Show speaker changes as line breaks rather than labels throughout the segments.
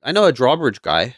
I know a drawbridge guy.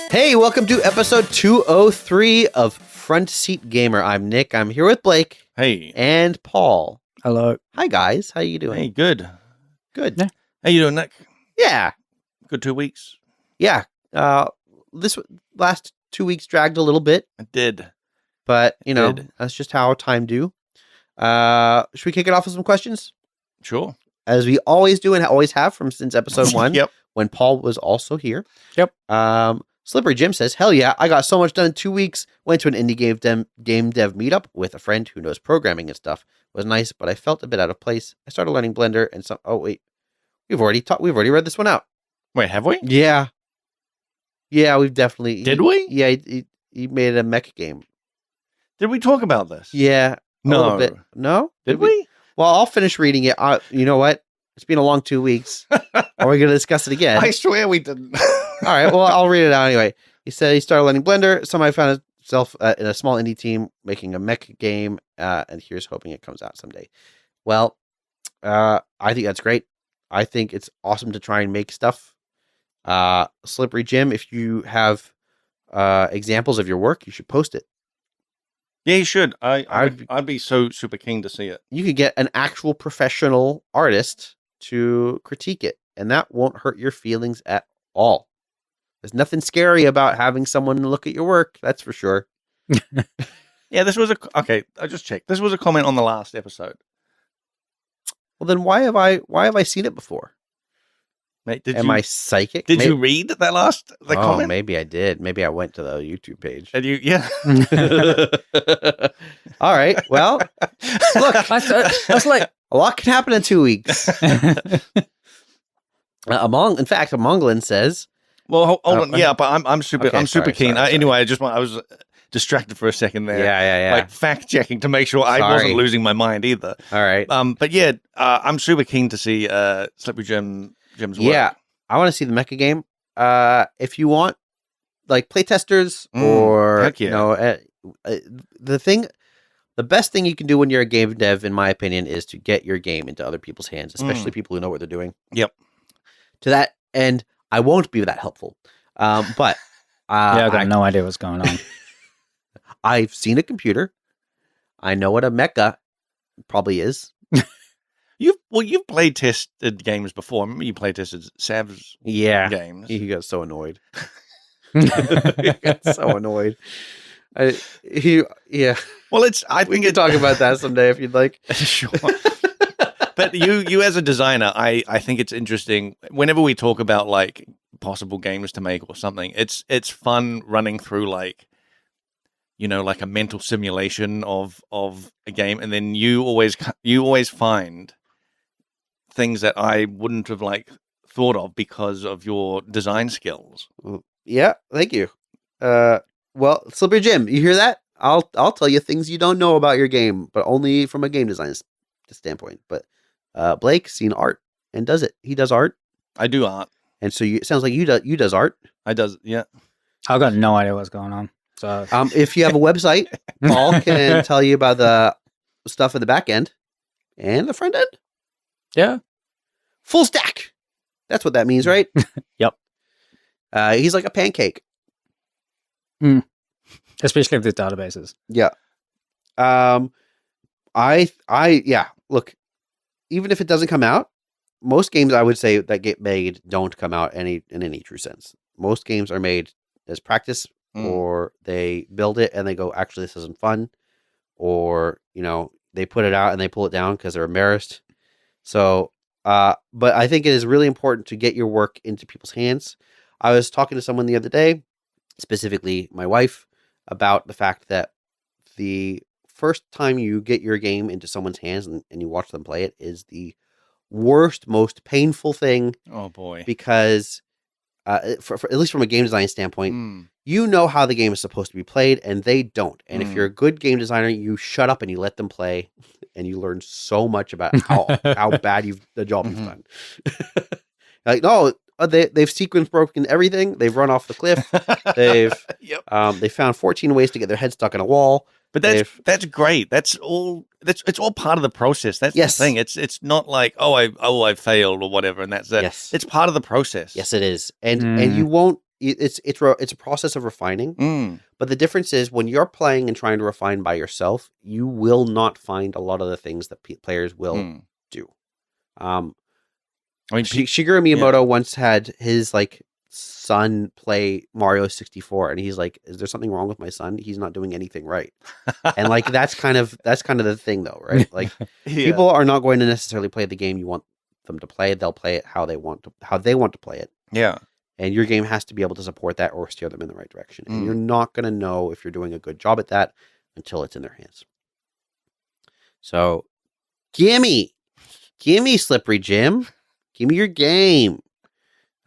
Hey, welcome to episode 203 of Front Seat Gamer. I'm Nick. I'm here with Blake.
Hey.
And Paul.
Hello.
Hi, guys. How you doing?
Hey, good.
Good.
Yeah.
How you doing, Nick?
Yeah.
Good 2 weeks?
Yeah. This last 2 weeks dragged a little bit.
I did.
But, that's just how time do. Should we kick it off with some questions?
Sure.
As we always do and always have since episode 1.
Yep.
When Paul was also here.
Yep.
Slippery Jim says, hell yeah, I got so much done in 2 weeks. Went to an indie game dev meetup with a friend who knows programming and stuff. It was nice, but I felt a bit out of place. I started learning Blender and some. Oh wait, we've already read this one out.
Wait, have we?
Yeah, we've definitely.
Did we?
Yeah, he made a mech game.
Did we talk about this?
Yeah, a little bit. No,
Did we?
Well, I'll finish reading it. You know what? It's been a long 2 weeks. Are we going to discuss it again?
I swear we didn't.
All right, well, I'll read it out anyway. He said he started learning Blender. Somebody found himself in a small indie team making a mech game, and here's hoping it comes out someday. Well, I think that's great. I think it's awesome to try and make stuff. Slippery Jim, if you have examples of your work, you should post it.
Yeah, you should. I'd be so super keen to see it.
You could get an actual professional artist to critique it, and that won't hurt your feelings at all. There's nothing scary about having someone look at your work. That's for sure.
Yeah, this was okay. I just checked. This was a comment on the last episode.
Well, then why have I seen it before?
Mate,
Am I psychic?
Did you read the comment?
Maybe I did. Maybe I went to the YouTube page.
And yeah.
All right. Well, look,
That's like
a lot can happen in 2 weeks. In fact, Monglin says.
Well, hold on. Yeah, but I'm super keen.
Sorry.
Anyway, I was distracted for a second there.
Yeah.
Like fact checking to make sure I wasn't losing my mind either.
All right.
But yeah, I'm super keen to see Slippery Jim's work.
Yeah, I want to see the mecha game. If you want, like playtesters or
heck yeah.
the best thing you can do when you're a game dev, in my opinion, is to get your game into other people's hands, especially people who know what they're doing.
Yep.
To that end, I won't be that helpful. But
I've got no idea what's going on.
I've seen a computer. I know what a mecha probably is.
You've play tested games before. Remember you play tested Sav's games.
He got so annoyed. He got so annoyed. Well, I think we can talk about that someday if you'd like.
Sure. But you as a designer, I think it's interesting whenever we talk about like possible games to make or something. It's fun running through like a mental simulation of a game, and then you always find things that I wouldn't have like thought of because of your design skills.
Yeah, thank you. Well, Slippery Jim, you hear that? I'll tell you things you don't know about your game, but only from a game design standpoint. But Blake seen art and does it. He does art.
I do art,
and so it sounds like you does art.
I does, yeah.
I've got no idea what's going on. So,
if you have a website, Paul can tell you about the stuff in the back end and the front end.
Yeah,
full stack. That's what that means, right?
Yep.
He's like a pancake.
Especially with the databases.
Yeah. Look, even if it doesn't come out, most games I would say that get made don't come out in any true sense. Most games are made as practice, or they build it and they go, actually, this isn't fun, or they put it out and they pull it down because they're embarrassed. So, but I think it is really important to get your work into people's hands. I was talking to someone the other day, specifically my wife, about the fact that the first time you get your game into someone's hands and you watch them play it is the worst, most painful thing.
Oh boy.
Because for at least from a game design standpoint,
Mm.
you know how the game is supposed to be played, and they don't. And if
Mm.
you're a good game designer, you shut up and you let them play, and you learn so much about how bad the job you've done. Like, no, they've sequence broken everything. They've run off the cliff. They've they found 14 ways to get their head stuck in a wall.
But that's great. It's all part of the process. That's
Yes.
the thing. It's not like I failed or whatever, and that's it.
Yes.
It's part of the process.
Yes, it is, and you won't. It's a process of refining.
Mm.
But the difference is when you're playing and trying to refine by yourself, you will not find a lot of the things that players will do. I mean, Shigeru Miyamoto once had his son play Mario 64, and he's like, "Is there something wrong with my son? He's not doing anything right." And that's kind of the thing, though, right? Like, people are not going to necessarily play the game you want them to play. They'll play it how they want to play it.
Yeah.
And your game has to be able to support that or steer them in the right direction. And you're not going to know if you're doing a good job at that until it's in their hands. So, gimme Slippery Jim. Give me your game.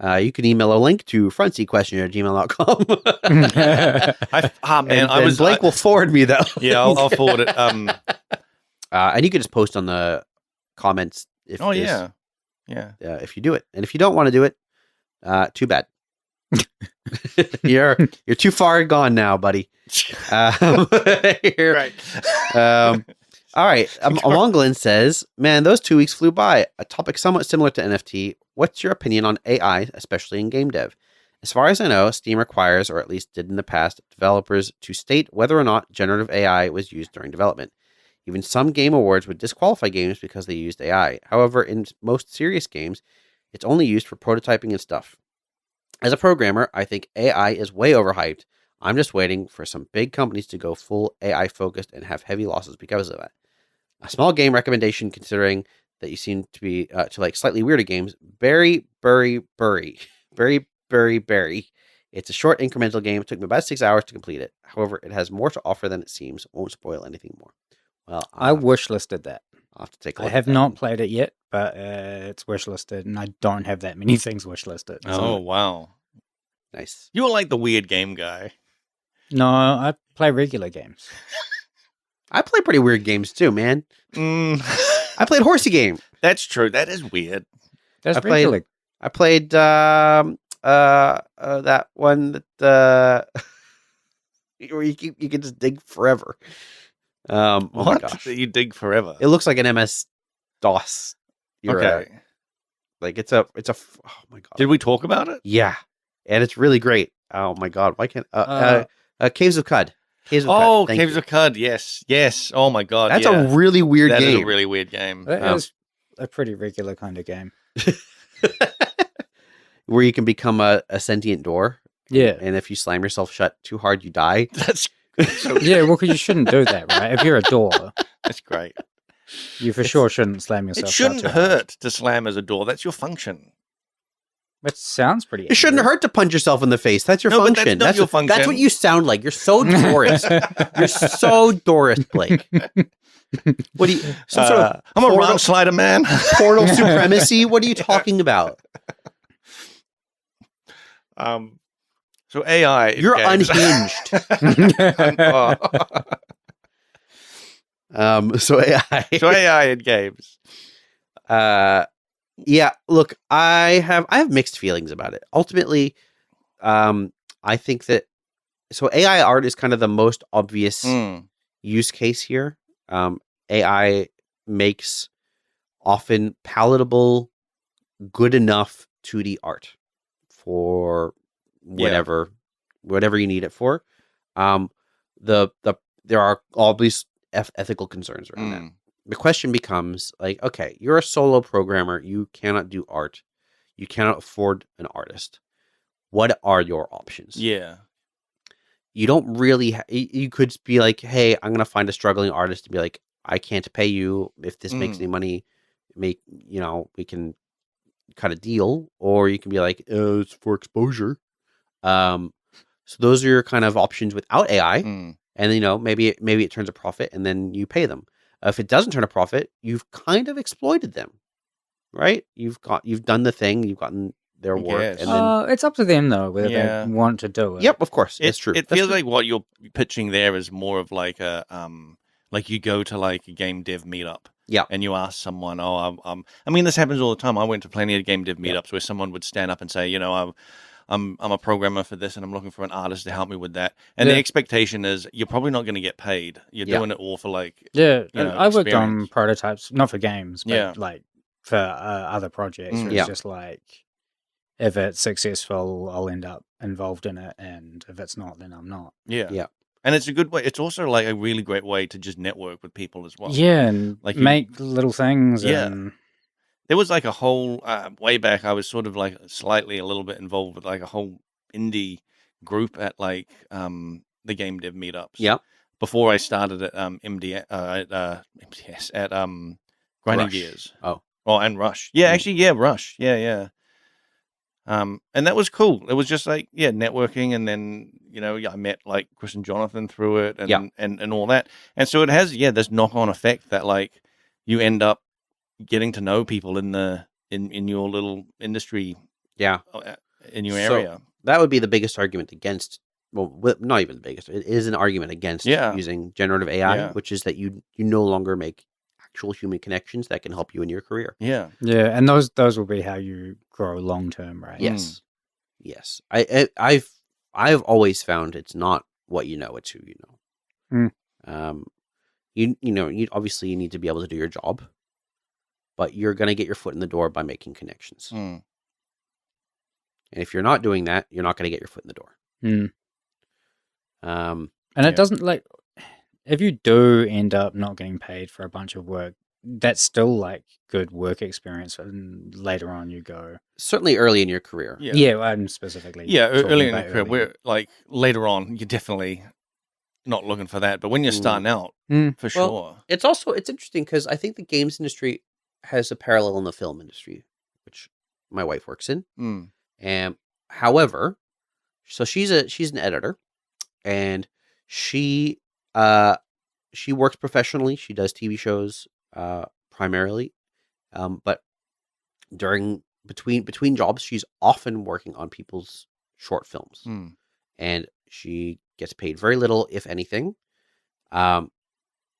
You can email a link to frontseatquestionnaire@gmail.com.
Man,
Blake will forward me though.
Yeah, I'll forward it.
And you can just post on the comments. If you do it, and if you don't want to do it, too bad. You're too far gone now, buddy.
Right.
All right. Amonglin says, "Man, those 2 weeks flew by. A topic somewhat similar to NFT. What's your opinion on AI, especially in game dev? As far as I know, Steam requires, or at least did in the past, developers to state whether or not generative AI was used during development. Even some game awards would disqualify games because they used AI. However, in most serious games, it's only used for prototyping and stuff. As a programmer, I think AI is way overhyped. I'm just waiting for some big companies to go full AI focused and have heavy losses because of that. A small game recommendation, considering that you seem to be to like slightly weirder games. Berry. It's a short incremental game. It took me about 6 hours to complete it. However, it has more to offer than it seems. Won't spoil anything more. Well,
I wishlisted that.
I'll have to take a look.
I have not played it yet, but it's wishlisted, and I don't have that many things wishlisted.
Oh, wow.
Nice.
You're like the weird game guy.
No, I play regular games.
I play pretty weird games too, man. I played Horsey Game.
That's true. That is weird.
That's regular.
I played that one that where you can just dig forever. Oh my gosh.
You dig forever.
It looks like an MS DOS.
Okay.
Like it's a oh my god.
Did we talk about it?
Yeah. And it's really great. Oh my god. Why can't Caves of Cud. Caves
of Cud. Yes. Oh my god.
That's a really weird game.
That is a really weird game.
That is a pretty regular kind of game.
Where you can become a sentient door.
Yeah.
And if you slam yourself shut too hard, you die.
That's
so yeah, well, because you shouldn't do that, right? If you're a door,
that's great.
You for sure shouldn't slam yourself.
It shouldn't hurt to slam as a door. That's your function.
It sounds pretty.
It shouldn't hurt to punch yourself in the face. That's your function.
But that's your function.
That's what you sound like. You're so Doris. You're so Doris, Blake. What do you? Some sort of
I'm a rock slider man.
Portal supremacy. What are you talking about?
So AI.
You're unhinged. So AI.
So AI in games.
Yeah, look, I have mixed feelings about it. Ultimately, I think that AI art is kind of the most obvious use case here. AI makes often palatable, good enough 2D art for whatever you need it for. There are obvious ethical concerns around that. The question becomes like, okay, you're a solo programmer. You cannot do art. You cannot afford an artist. What are your options?
Yeah.
You don't really, you could be like, hey, I'm going to find a struggling artist to be like, I can't pay you. If this makes any money, we can cut a deal. Or you can be like, it's for exposure. So those are your kind of options without AI. And then, maybe it turns a profit and then you pay them. If it doesn't turn a profit, you've kind of exploited them, right? You've done the thing. You've gotten their work,
Yes.
and then
It's up to them though whether
Yeah.
they want to do it.
yep, of course, it's true.
It
That's
feels
true.
like what you're pitching there is more of like a like you go to like a game dev meetup.
Yeah.
And you ask someone, I mean, this happens all the time. I went to plenty of game dev meetups where someone would stand up and say, you know, I'm a programmer for this, and I'm looking for an artist to help me with that. And the expectation is you're probably not going to get paid. You're doing it all for like
and
know,
I worked on
experience.
prototypes, not for games, but like for other projects.
Mm.
It's just like if it's successful, I'll end up involved in it, and if it's not, then I'm not.
Yeah.
And it's a good way. It's also like a really great way to just network with people as well.
Yeah, and
Like
make little things.
Yeah.
And
There was like a whole way back. I was sort of like slightly a little bit involved with like a whole indie group at like the game dev meetups.
Yeah.
Before I started at MDS at Grinding
Rush.
Gears.
Oh,
and Rush. Yeah, actually, yeah, Rush. Yeah. And that was cool. It was just like networking, and then I met like Chris and Jonathan through it, and and all that. And so it has this knock-on effect that like you end up getting to know people in your little industry, in your area.
That would be the biggest argument against. Well, not even the biggest. It is an argument against using generative AI, which is that you no longer make actual human connections that can help you in your career.
Yeah, and those will be how you grow long term, right?
Yes, yes. I've always found it's not what you know; it's who you know. You obviously you need to be able to do your job, but you're going to get your foot in the door by making connections. And if you're not doing that, you're not going to get your foot in the door.
And it doesn't like if you do end up not getting paid for a bunch of work, that's still like good work experience, and later on you go
certainly early in your career.
I'm specifically
early in your career. We're like later on, you're definitely not looking for that, but when you're starting out, for sure.
It's interesting because I think the games industry has a parallel in the film industry, which my wife works in. And however, so she's an editor, and she works professionally. She does TV shows primarily, but between jobs, she's often working on people's short films, and she gets paid very little, if anything.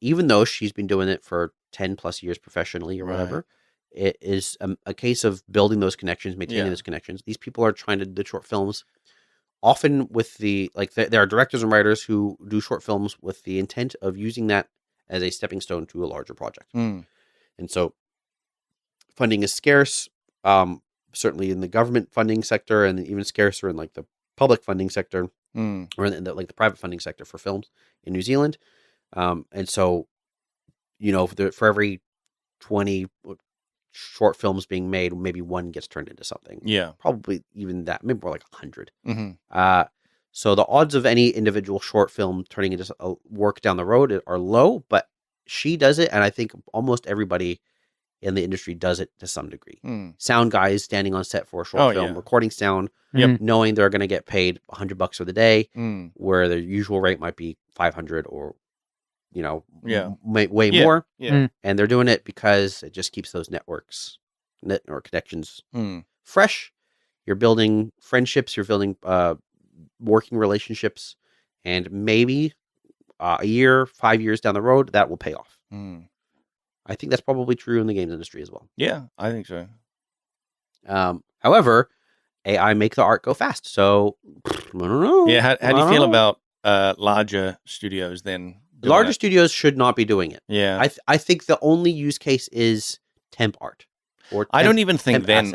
Even though she's been doing it for 10 plus years professionally or whatever, it is a case of building those connections, maintaining those connections. These people are trying to do short films. Often with there are directors and writers who do short films with the intent of using that as a stepping stone to a larger project. And so funding is scarce, certainly in the government funding sector, and even scarcer in like the public funding sector or in the private funding sector for films in New Zealand. And so, for every 20 short films being made, maybe one gets turned into something.
Yeah.
Probably even that, maybe more like 100. So the odds of any individual short film turning into a work down the road are low, but she does it. And I think almost everybody in the industry does it to some degree. Sound guys standing on set for a short film, recording sound, knowing they're going to get paid $100 for the day, where their usual rate might be 500 or, way more. And they're doing it because it just keeps those network connections fresh. You're building friendships, you're building working relationships, and maybe a year, 5 years down the road, that will pay off. I think that's probably true in the games industry as well.
Yeah, I think so.
However, AI make the art go fast. So I don't know.
Yeah, how do you feel about larger studios then?
Larger studios should not be doing it.
Yeah.
I think the only use case is temp art.
I don't even think then.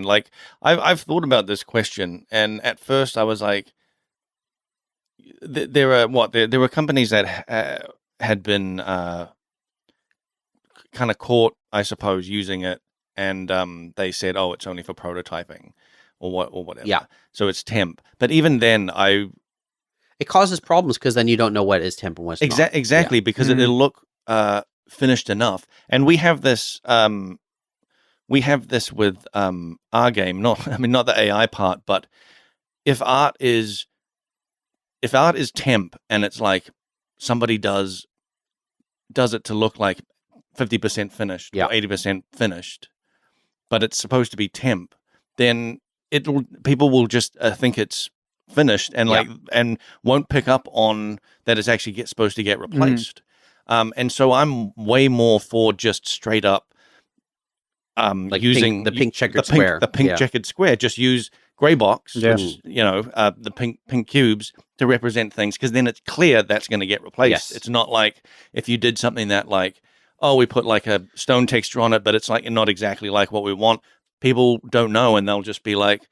Like I've thought about this question, and at first I was like, there were companies that had been kind of caught, I suppose, using it, and they said, "Oh, it's only for prototyping," or whatever.
Yeah.
So it's temp. But even then,
it causes problems because then you don't know what is temp and what's not.
Exactly, because it'll look finished enough. And we have this with our game. Not the AI part, but if art is temp and it's like somebody does it to look like 50% finished or 80% finished, but it's supposed to be temp, then people will just think it's finished and and won't pick up on that it's actually supposed to get replaced. And so I'm way more for just straight up using
the pink checkered square.
The pink checkered square. Just use gray box, which, the pink cubes to represent things, because then it's clear that's going to get replaced.
Yes.
It's not like if you did something that like, oh, we put like a stone texture on it, but it's like not exactly like what we want. People don't know, and they'll just be like,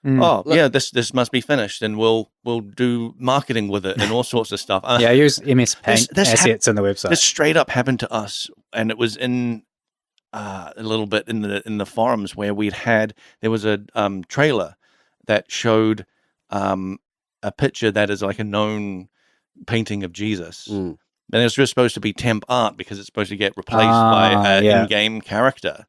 this must be finished, and we'll do marketing with it and all sorts of stuff.
I use MS Paint assets in the website.
This straight up happened to us, and it was in a little bit in the forums where there was a trailer that showed a picture that is like a known painting of Jesus. And it's just supposed to be temp art because it's supposed to get replaced by an in-game character.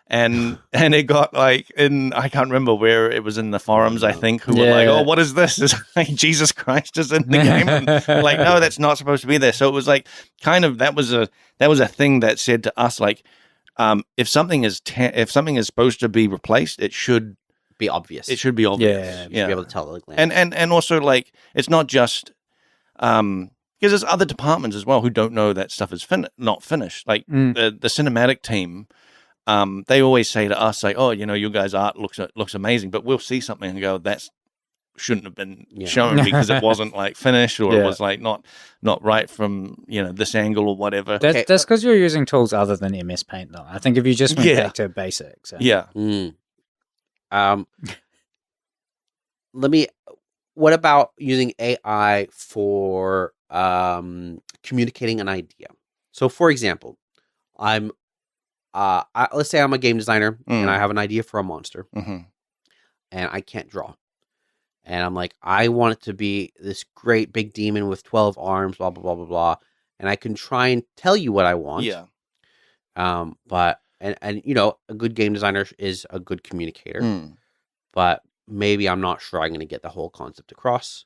And it got like I can't remember where it was in the forums, I think, who were like, oh, what is this? It's like Jesus Christ is in the game. And like, no, that's not supposed to be there. So it was like kind of that was a thing that said to us, like, if something is supposed to be replaced, it should
be obvious.
It should be obvious.
Yeah. You should be able to tell.
And also, like, it's not just because there's other departments as well who don't know that stuff is not finished. Like the cinematic team, they always say to us, like, oh, you guys' art looks amazing, but we'll see something and go, that shouldn't have been shown because it wasn't like finished, or it was like not right from this angle or whatever.
That's because you're using tools other than MS Paint, though. I think if you just went back to basics,
what about using AI for communicating an idea? So, for example, let's say I'm a game designer and I have an idea for a monster, and I can't draw. And I'm like, I want it to be this great big demon with 12 arms, blah, blah, blah, blah, blah. And I can try and tell you what I want.
Yeah.
But a good game designer is a good communicator. But maybe I'm not sure I'm going to get the whole concept across.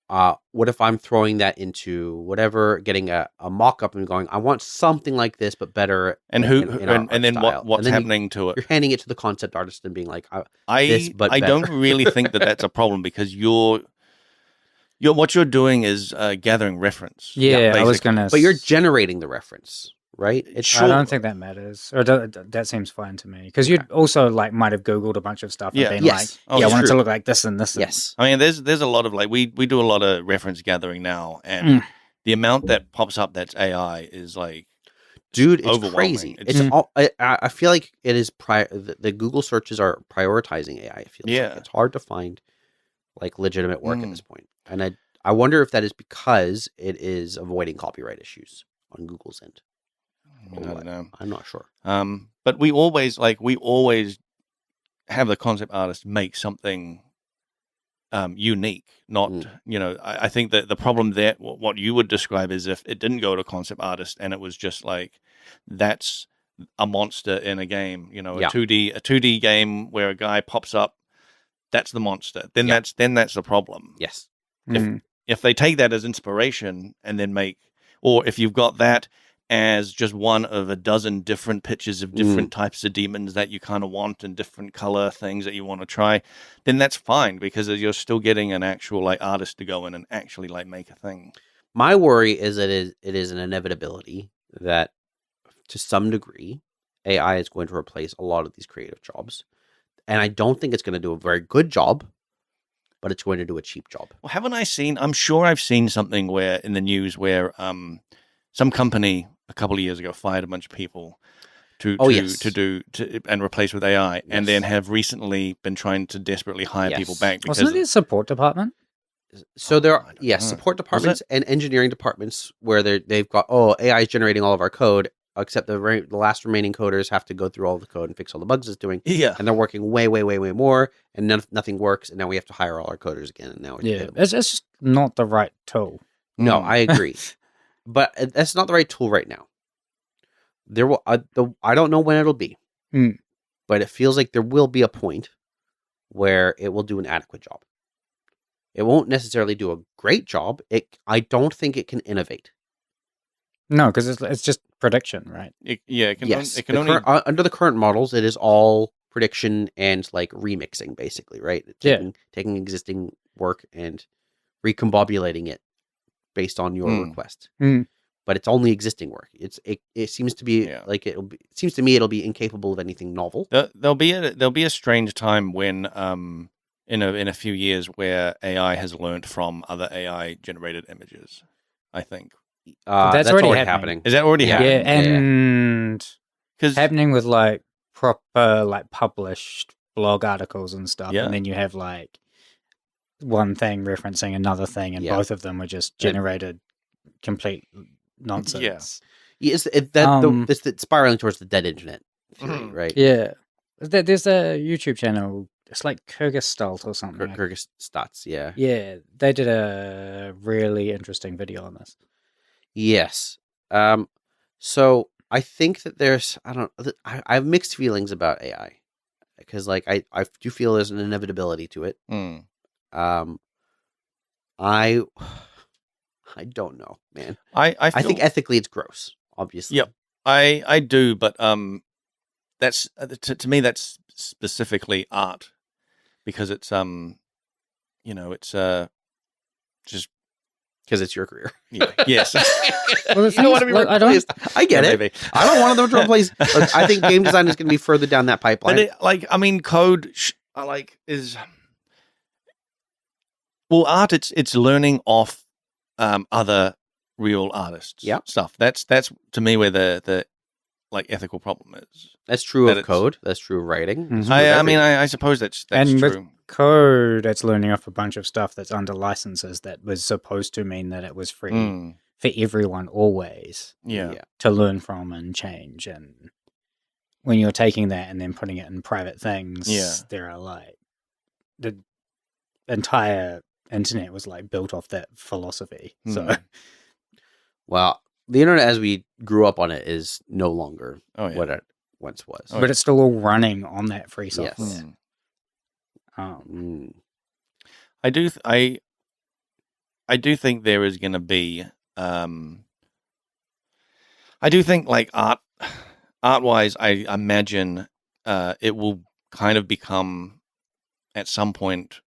What if I'm throwing that into whatever, getting a mock-up and going, I want something like this, but better.
And then what's happening to it?
You're handing it to the concept artist and being like,
I don't really think that's a problem, because what you're doing is gathering reference.
Yeah, I was gonna.
But you're generating the reference, right?
I don't think that matters, or that seems fine to me, because you'd also might have Googled a bunch of stuff and been like, I want it to look like this and this.
Yes,
I mean, there's a lot of we do a lot of reference gathering now, and the amount that pops up that's AI is like,
dude, it's crazy. It's all. I feel like it is the Google searches are prioritizing AI. It feels like it's hard to find like legitimate work at this point, and I wonder if that is because it is avoiding copyright issues on Google's end.
I don't know.
I'm not sure.
But we always have the concept artist make something unique. Not I think that the problem there, what you would describe, is if it didn't go to concept artist and it was just like, that's a monster in a game. A 2D game where a guy pops up, that's the monster. Then that's the problem.
Yes.
If they take that as inspiration and then or if you've got that as just one of a dozen different pictures of different types of demons that you kind of want and different color things that you want to try, then that's fine, because you're still getting an actual artist to go in and actually make a thing.
My worry is that it is an inevitability that to some degree AI is going to replace a lot of these creative jobs. And I don't think it's going to do a very good job, but it's going to do a cheap job.
Well, I'm sure I've seen something where in the news where some company a couple of years ago fired a bunch of people to replace with AI, and then have recently been trying to desperately hire people back. Because
wasn't it a support department?
So there are support departments and engineering departments where they've got AI is generating all of our code, except the last remaining coders have to go through all the code and fix all the bugs it's doing.
Yeah,
and they're working way more, and nothing works, and now we have to hire all our coders again. And now
it's just not the right tool.
No, I agree. But that's not the right tool right now. There will. I don't know when it'll be, but it feels like there will be a point where it will do an adequate job. It won't necessarily do a great job. I don't think it can innovate.
No, because it's just prediction, right?
Under the current models, it is all prediction and like remixing, basically, right?
Yeah.
Taking existing work and recombobulating it based on your request. But it's only existing work. It seems to be like it seems to me it'll be incapable of anything novel.
There'll be a strange time when in a few years where AI has learned from other AI generated images. I think
that's already
happening.
Is that already happening?
Yeah, and
because
happening with like proper like published blog articles and stuff, and then you have like one thing referencing another thing, and both of them were just generated complete nonsense.
Yeah, it's spiraling towards the dead internet theory, right?
Yeah, there's a YouTube channel. It's like Kyrgyzstat or something.
Kyrgyzstats, yeah.
Yeah, they did a really interesting video on this.
Yes. So I think that I have mixed feelings about AI because like I do feel there's an inevitability to it. I don't know, man. I think ethically it's gross, obviously.
Yep. I do, but that's to me that's specifically art because it's it's just
because it's your career.
Yeah. Yes.
Well,
you don't want to be replaced. I get it.
Maybe.
I don't want them to replace. Look, I think game design is going to be further down that pipeline.
But code is art. It's learning off other real artists. Stuff. That's to me where the ethical problem is.
That's true of code. That's true of writing.
Mm-hmm.
I suppose that's and true.
With code, that's learning off a bunch of stuff that's under licenses that was supposed to mean that it was free for everyone always. To learn from and change. And when you're taking that and then putting it in private things, there are like the entire internet was like built off that philosophy. So,
well, the internet as we grew up on it is no longer what it once was.
But it's still all running on that free software.
Yes.
I do think there is going to be. I do think like art-wise, I imagine it will kind of become at some point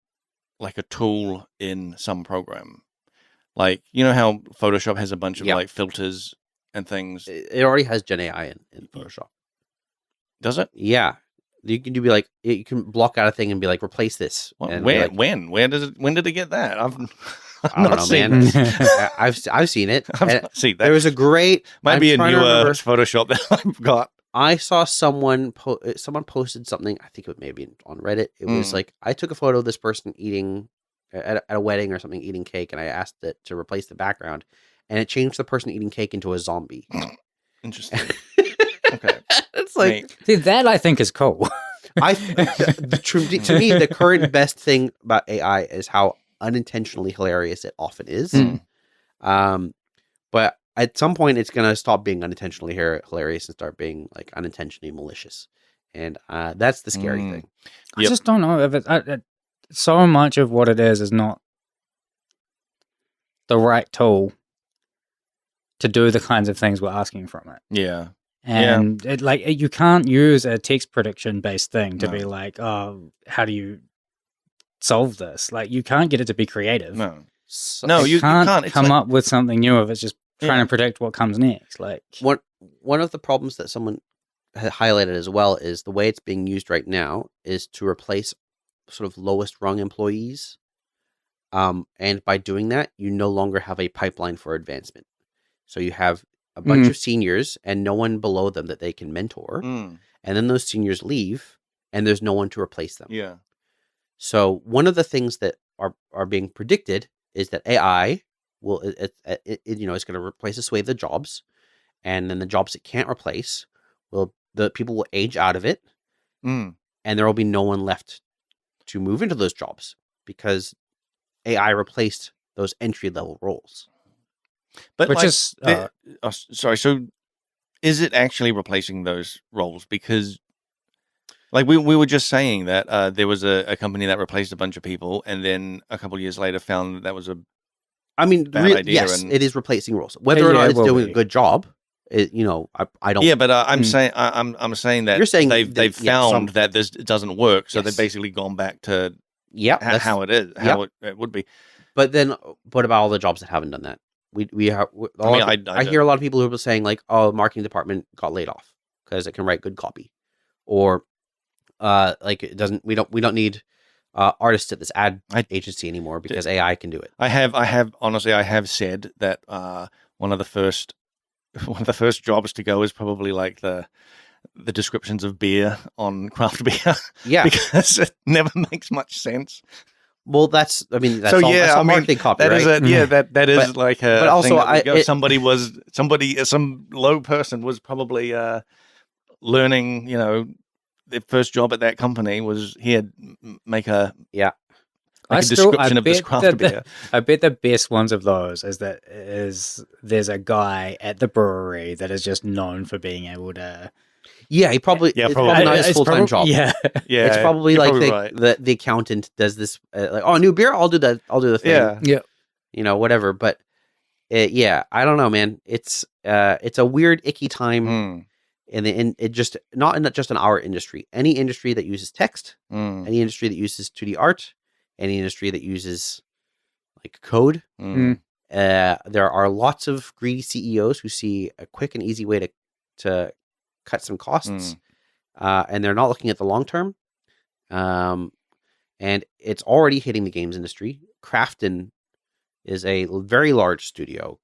like a tool in some program. Like, you know how Photoshop has a bunch of like filters and things?
It already has Gen AI in Photoshop.
Does it?
Yeah. You can you can block out a thing and be like, replace this.
And when did it get that?
I don't know, man. I've seen it.
See that.
There was a great
might be a newer Photoshop that I've got.
I saw someone posted something. I think it may be on Reddit. It was like, I took a photo of this person eating at a wedding or something, eating cake, and I asked it to replace the background, and it changed the person eating cake into a zombie.
Interesting. Okay,
it's like,
see, that I think is cool.
To me, the current best thing about AI is how unintentionally hilarious it often is. But at some point, it's going to stop being unintentionally hilarious and start being like unintentionally malicious, and that's the scary thing.
I just don't know if it. So much of what it is not the right tool to do the kinds of things we're asking from it.
Yeah.
And you can't use a text prediction based thing to be like, oh, how do you solve this? Like, you can't get it to be creative.
No, you can't
come up with something new if it's just trying to predict what comes next. Like,
one of the problems that someone had highlighted as well is the way it's being used right now is to replace sort of lowest rung employees. And by doing that, you no longer have a pipeline for advancement. So you have a bunch of seniors and no one below them that they can mentor. And then those seniors leave and there's no one to replace them.
Yeah.
So one of the things that are being predicted is that AI will, it's going to replace a swathe of the jobs. And then the jobs it can't replace, the people will age out of it. And there will be no one left to move into those jobs because AI replaced those entry-level roles.
But sorry, so is it actually replacing those roles? Because like we were just saying that there was a company that replaced a bunch of people and then a couple of years later found that was a bad idea.
Yes, it is replacing roles. Whether or not it's doing a good job I don't.
Yeah, but I'm saying that
You're saying
they've found that this doesn't work, so they've basically gone back to how it is, how it would be.
But then, what about all the jobs that haven't done that? I hear a lot of people who are saying like, "Oh, marketing department got laid off because it can write good copy," or like it doesn't. We don't need artists at this ad agency anymore because AI can do it.
I have honestly, I have said that one of the first jobs to go is probably like the descriptions of beer on craft beer.
Yeah,
because it never makes much sense.
Well, that's all marketing copy,
that
right?
Is that is but, like a.
But also,
some low person was probably learning. Their first job at that company was make a description of this craft beer.
I bet the best ones of those is there's a guy at the brewery that is just known for being able to.
Yeah, it's probably not his full-time job.
Yeah.
It's probably the accountant does this new beer. I'll do the thing.
Yeah.
Whatever. But I don't know, man. It's a weird, icky time. And it just not just in our industry. Any industry that uses text, any industry that uses 2D art, any industry that uses like code. There are lots of greedy CEOs who see a quick and easy way to cut some costs, and they're not looking at the long term. And it's already hitting the games industry. Krafton is a very large studio,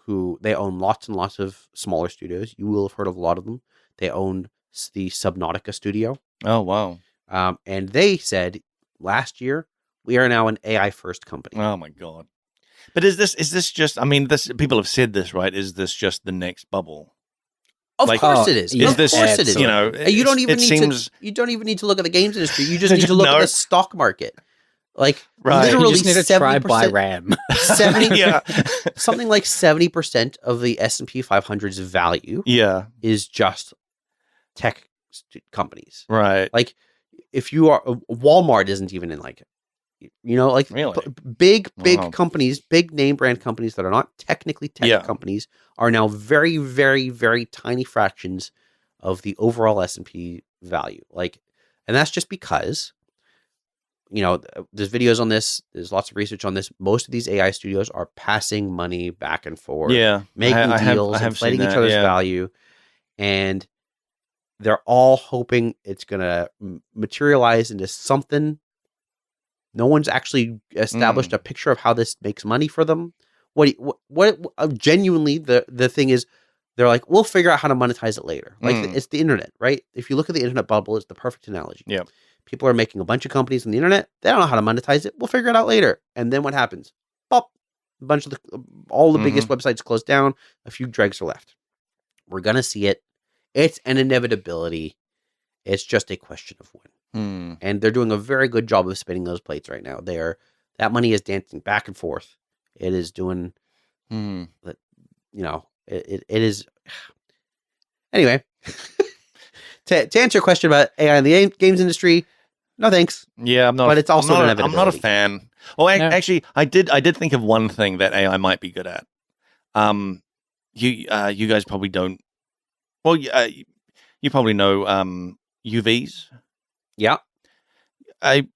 who they own lots and lots of smaller studios. You will have heard of a lot of them. They own the Subnautica studio.
Oh, wow.
And they said last year, we are now an AI first company.
Oh my God. But is this just, people have said this, right? Is this just the next bubble?
Of course it is. Of course it is. You don't even need to look at the games industry. You just need to look at the stock market. Like literally,
you just need to try buy RAM.
70, something like 70% of the S&P 500's value, is just tech companies,
right?
Like if you are Walmart, isn't even in really? Big companies, big name brand companies that are not technically tech companies are now very, very, very tiny fractions of the overall S&P value. And that's just because. There's videos on this. There's lots of research on this. Most of these AI studios are passing money back and forth, making deals, inflating each other's value, and they're all hoping it's going to materialize into something. No one's actually established a picture of how this makes money for them. What genuinely the thing is, they're like, we'll figure out how to monetize it later. It's the internet, right? If you look at the internet bubble, it's the perfect analogy.
Yeah.
People are making a bunch of companies on the internet. They don't know how to monetize it. We'll figure it out later. And then what happens? Pop! A bunch of all the biggest websites close down. A few dregs are left. We're going to see it. It's an inevitability. It's just a question of when. And they're doing a very good job of spinning those plates right now. That money is dancing back and forth. It is doing, it is. Anyway, to answer your question about AI in the games industry, no thanks.
Yeah, I'm not.
But it's also an inevitability.
I'm not a fan. Oh, actually, I did think of one thing that AI might be good at. You guys probably don't. Well, you probably know UVs.
Yeah.
A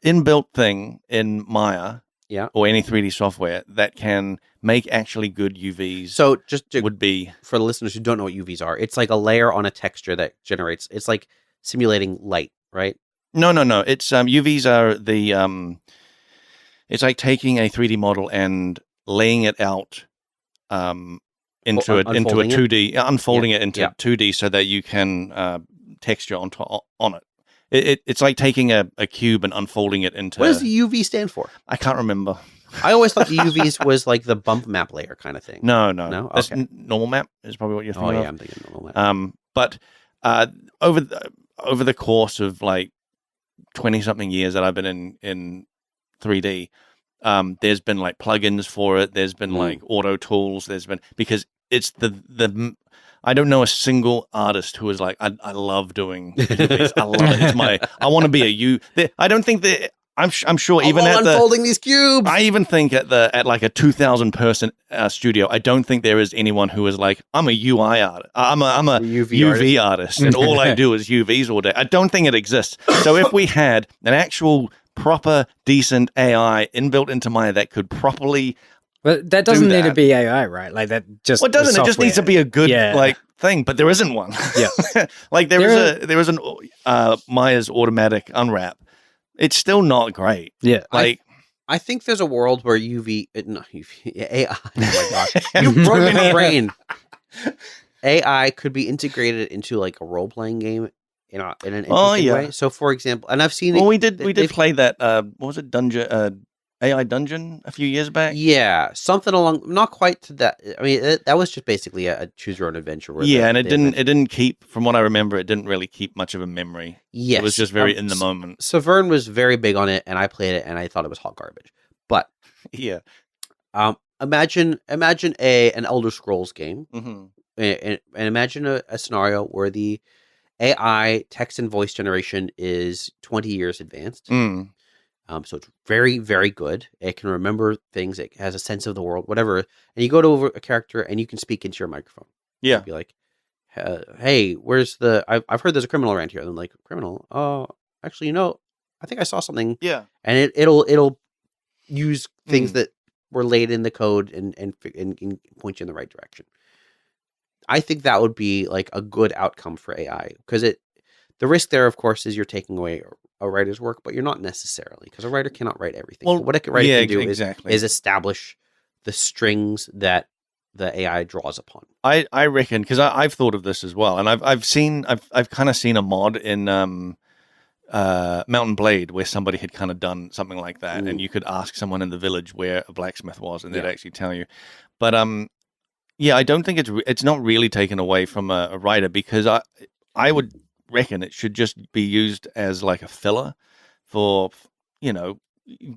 inbuilt thing in Maya.
Yeah.
Or any 3D software that can make actually good UVs.
So
would be
for the listeners who don't know what UVs are, it's like a layer on a texture that generates. It's like simulating light, right?
No. It's UVs are the it's like taking a 3D model and laying it out into a 2D, unfolding it into 2D so that you can texture on it. It's like taking a cube and unfolding it into.
What does the UV stand for?
I can't remember.
I always thought the UVs was like the bump map layer kind of thing.
No.
That's
normal map is probably what you're thinking of.
I'm thinking normal map.
But over the course of like 20-something years that I've been in 3D, there's been like plugins for it. There's been like auto tools. There's been because it's the I don't know a single artist who is like I love doing UVs. I love it. I want to be a U. I don't think that I'm sure even at
unfolding these cubes.
I even think at like a 2,000 person studio, I don't think there is anyone who is like, I'm a UI artist. I'm a UV artist, and all I do is UVs all day. I don't think it exists. So if we had an actual proper decent AI inbuilt into Maya that could properly,
but that doesn't need to be AI, right? Like that just.
Well, it doesn't. It just needs to be a good thing. But there isn't one.
Yeah.
Like there is an Maya's automatic unwrap. It's still not great.
Yeah.
Like
I think there's a world where AI. Oh my gosh, you broke my brain. AI could be integrated into like a role playing game in an interesting way. So, for example, and I've seen.
Well, we did play that. What was it? AI Dungeon a few years back.
Yeah, something along, not quite to that. I mean, that was just basically a choose your own adventure.
And it didn't keep, from what I remember, it didn't really keep much of a memory.
Yes,
it was just very in the moment.
So Vern was very big on it, and I played it, and I thought it was hot garbage. But
yeah,
imagine an Elder Scrolls game, and imagine a scenario where the AI text and voice generation is 20 years advanced. So it's very, very good. It can remember things. It has a sense of the world, whatever. And you go to a character and you can speak into your microphone.
Yeah.
You'd be like, hey, where's I've heard there's a criminal around here. And I'm like, criminal? Oh, actually, I think I saw something.
Yeah.
And it'll use things that were laid in the code and point you in the right direction. I think that would be like a good outcome for AI, because the risk there, of course, is you're taking away a writer's work, but you're not necessarily, because a writer cannot write everything. Well, what a writer can do is establish the strings that the AI draws upon.
I reckon, because I've thought of this as well, and I've kind of seen a mod in Mountain Blade where somebody had kind of done something like that, and you could ask someone in the village where a blacksmith was, and they'd actually tell you. But I don't think it's not really taken away from a writer, because I would reckon it should just be used as like a filler for,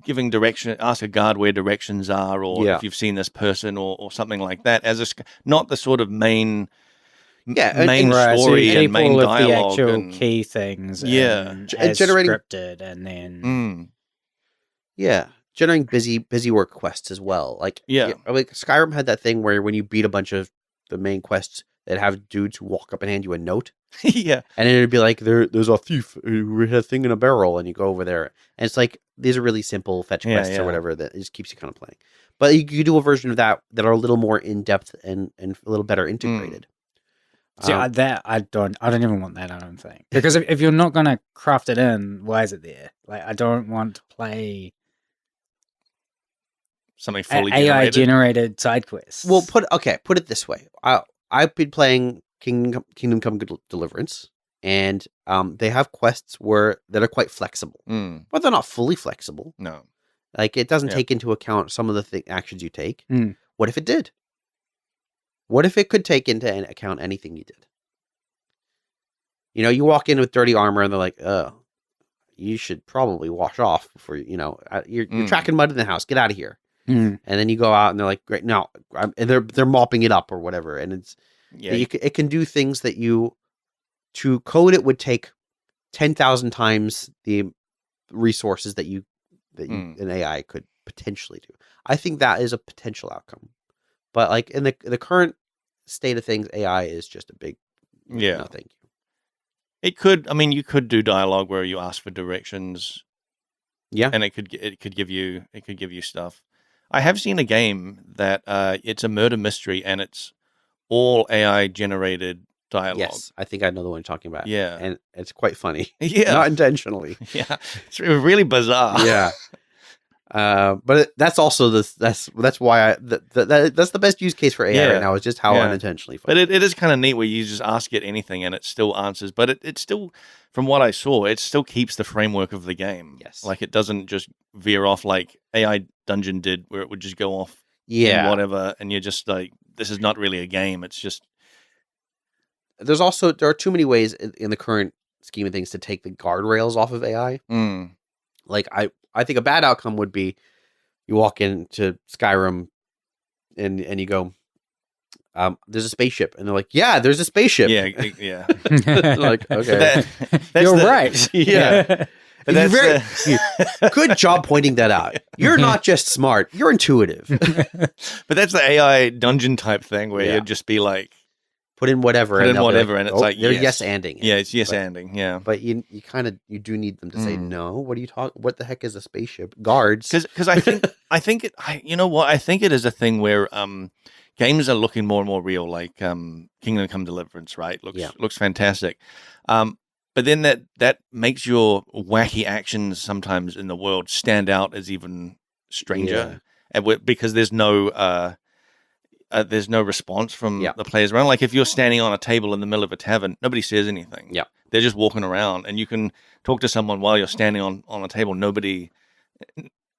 giving direction. Ask a guard where directions are, or if you've seen this person, or something like that, as not the sort of main story and main dialogue,
the actual key things, and generating scripted, and then
generating busy work quests as well. Like Skyrim had that thing where when you beat a bunch of the main quests, they'd have dudes who walk up and hand you a note.
Yeah.
And it'd be like, there's a thief who had a thing in a barrel, and you go over there. And it's like, these are really simple fetch quests or whatever that just keeps you kind of playing. But you could do a version of that are a little more in-depth and a little better integrated.
See, I don't even want that, I don't think. Because if you're not going to craft it in, why is it there? Like, I don't want to play
something fully
AI-generated side quests.
Well, put it this way. I've been playing Kingdom Come Deliverance, and they have quests that are quite flexible, but they're not fully flexible.
No,
like it doesn't take into account some of the actions you take. What if it did? What if it could take into account anything you did? You walk in with dirty armor, and they're like, "Oh, you should probably wash off before you're tracking mud in the house. Get out of here." And then you go out, and they're like, "Great, no," and they're mopping it up or whatever, and it's. Yeah, it can do things that to code it would take 10,000 times the resources that an AI could potentially do. I think that is a potential outcome, but like in the current state of things, AI is just a big no, thank you.
It could. I mean, you could do dialogue where you ask for directions.
Yeah,
and it could give you stuff. I have seen a game that it's a murder mystery, and it's all AI generated dialogue.
Yes, I think I know the one you're talking about.
Yeah,
and it's quite funny.
Yeah,
not intentionally.
Yeah, it's really bizarre.
Yeah, but that's also that's why that's the best use case for AI right now, is just how unintentionally funny.
But it is kind of neat where you just ask it anything and it still answers. But it still, from what I saw, it still keeps the framework of the game.
Yes,
like it doesn't just veer off like AI Dungeon did, where it would just go off. Yeah, whatever, and you're just like, this is not really a game. It's just
there are too many ways in the current scheme of things to take the guardrails off of AI. Like I think a bad outcome would be you walk into Skyrim and you go, there's a spaceship, and they're like, yeah, there's a spaceship.
Yeah.
Like, okay,
you're right.
Yeah.
But
You're
that's
good job pointing that out. You're not just smart; you're intuitive.
but that's the AI dungeon type thing where you'd just be like,
put in whatever,
and
it's
like
they're yes-anding.
Yeah, it's yes-anding. Yeah,
but you do need them to say no. What are you talking? What the heck is a spaceship? Guards?
Because I think you know what, I think it is a thing where games are looking more and more real, like Kingdom Come Deliverance, right? Looks fantastic. But then that makes your wacky actions sometimes in the world stand out as even stranger, because there's no response from the players around. Like if you're standing on a table in the middle of a tavern, nobody says anything.
Yeah,
they're just walking around, and you can talk to someone while you're standing on a table. Nobody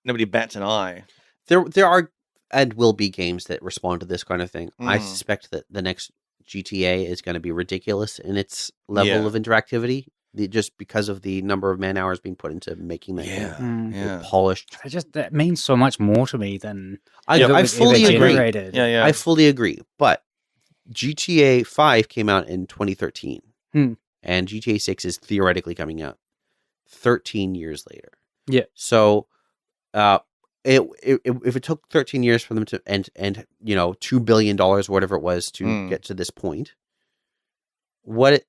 bats an eye.
There are and will be games that respond to this kind of thing. I suspect that the next GTA is going to be ridiculous in its level of interactivity, just because of the number of man hours being put into making that game polished.
That means so much more to me than
I fully agree.
Yeah.
I fully agree. But GTA 5 came out in 2013, and GTA 6 is theoretically coming out 13 years later.
Yeah.
So, if it took 13 years for them to and $2 billion, whatever it was, to get to this point, what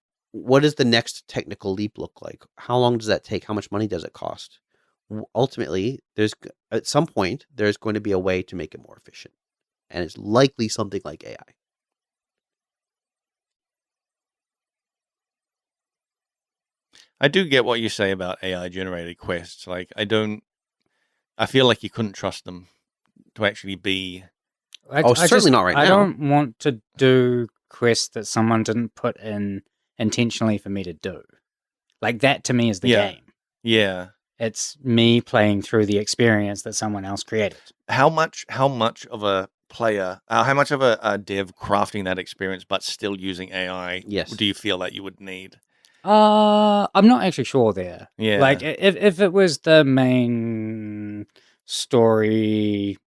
does the next technical leap look like? How long does that take? How much money does it cost? Ultimately, at some point there's going to be a way to make it more efficient, and it's likely something like AI.
I do get what you say about AI generated quests. Like I feel like you couldn't trust them to actually be.
Certainly not right now.
I don't want to do quests that someone didn't put in intentionally for me to do. Like that to me is the game.
Yeah.
It's me playing through the experience that someone else created.
How much of a player, how much of a dev crafting that experience but still using AI do you feel that you would need?
I'm not actually sure there.
Yeah.
Like if it was the main story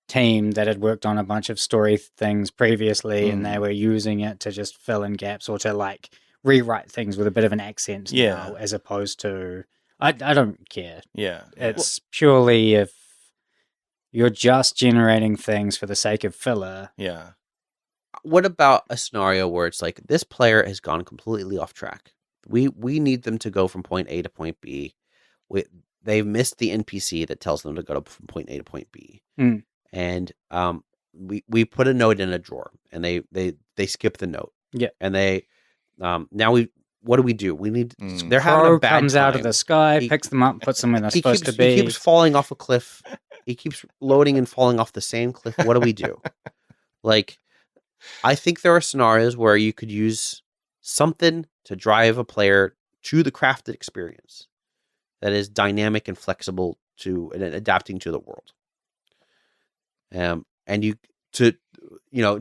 team that had worked on a bunch of story things previously and they were using it to just fill in gaps or to like rewrite things with a bit of an accent now, as opposed to I don't care.
Yeah.
It's purely if you're just generating things for the sake of filler.
Yeah.
What about a scenario where it's like this player has gone completely off track? We need them to go from point A to point B. They've missed the NPC that tells them to go from point A to point B. And we put a note in a drawer, and they skip the note.
Yeah.
And they now what do we do? We need they're
Crow
having a bad
comes
time.
out of the sky, picks them up, puts them where they're supposed to be.
He keeps falling off a cliff. He keeps loading and falling off the same cliff. What do we do? Like, I think there are scenarios where you could use something to drive a player to the crafted experience that is dynamic and flexible to and adapting to the world. And you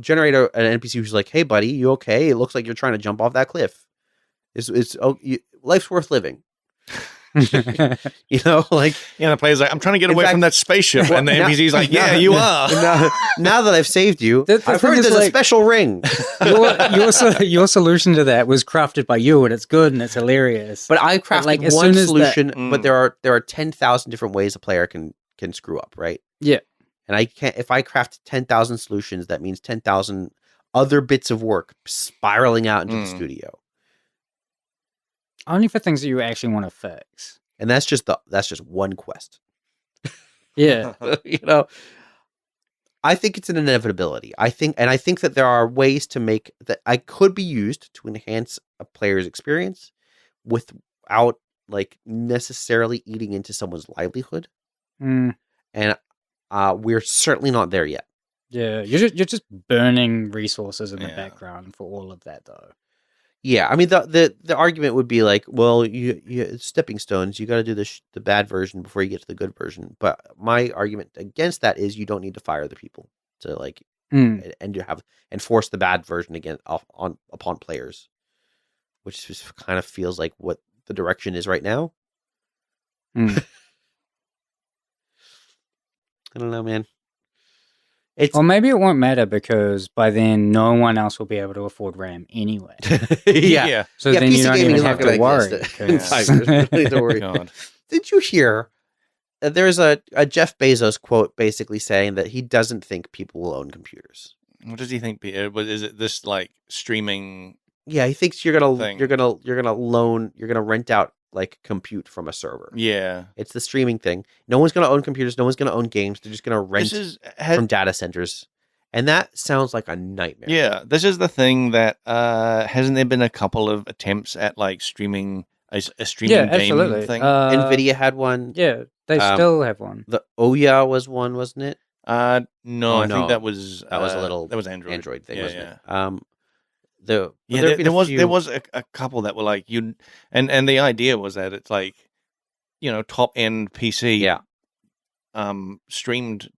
generate an NPC who's like, "Hey, buddy, you okay? It looks like you're trying to jump off that cliff. Life's worth living."
The player's like, "I'm trying to get away from that spaceship," and the NPC's like, "Yeah, you are."
Now that I've saved you, I've heard there's a special ring.
Your solution to that was crafted by you, and it's good and it's hilarious.
But I crafted one solution, but there are 10,000 different ways a player can screw up, right?
Yeah.
And I can't. If I craft 10,000 solutions, that means 10,000 other bits of work spiraling out into the studio.
Only for things that you actually want to fix.
And that's just one quest.
Yeah.
I think it's an inevitability. I think that there are ways to make that I could be used to enhance a player's experience without like necessarily eating into someone's livelihood. And we're certainly not there yet.
Yeah, you're just burning resources in the background for all of that, though.
Yeah, I mean the argument would be like, well, you stepping stones. You got to do the bad version before you get to the good version. But my argument against that is you don't need to fire the people to like and you have enforce the bad version again upon players, which just kind of feels like what the direction is right now. I don't know, man.
Or maybe it won't matter because by then no one else will be able to afford RAM anyway.
Yeah.
So then you
PC
don't
gaming
even
is
have
not going
to
to
worry.
exist in 5 years. You don't need to worry.
God.
Did you hear? There's a Jeff Bezos quote basically saying that he doesn't think people will own computers.
What does he think? Is it this like streaming?
Yeah, he thinks you're gonna
thing.
you're gonna rent out like compute from a server.
Yeah,
it's the streaming thing. No one's gonna own computers. No one's gonna own games. They're just gonna rent from data centers, and that sounds like a nightmare.
Yeah, this is the thing that hasn't there been a couple of attempts at like streaming a streaming game thing?
Nvidia had one.
Yeah, they still have one.
The Ouya was one, wasn't it?
No, I think that was
a little
that was Android
thing, wasn't
it? There was a couple that were like and the idea was that it's like top end PC streamed,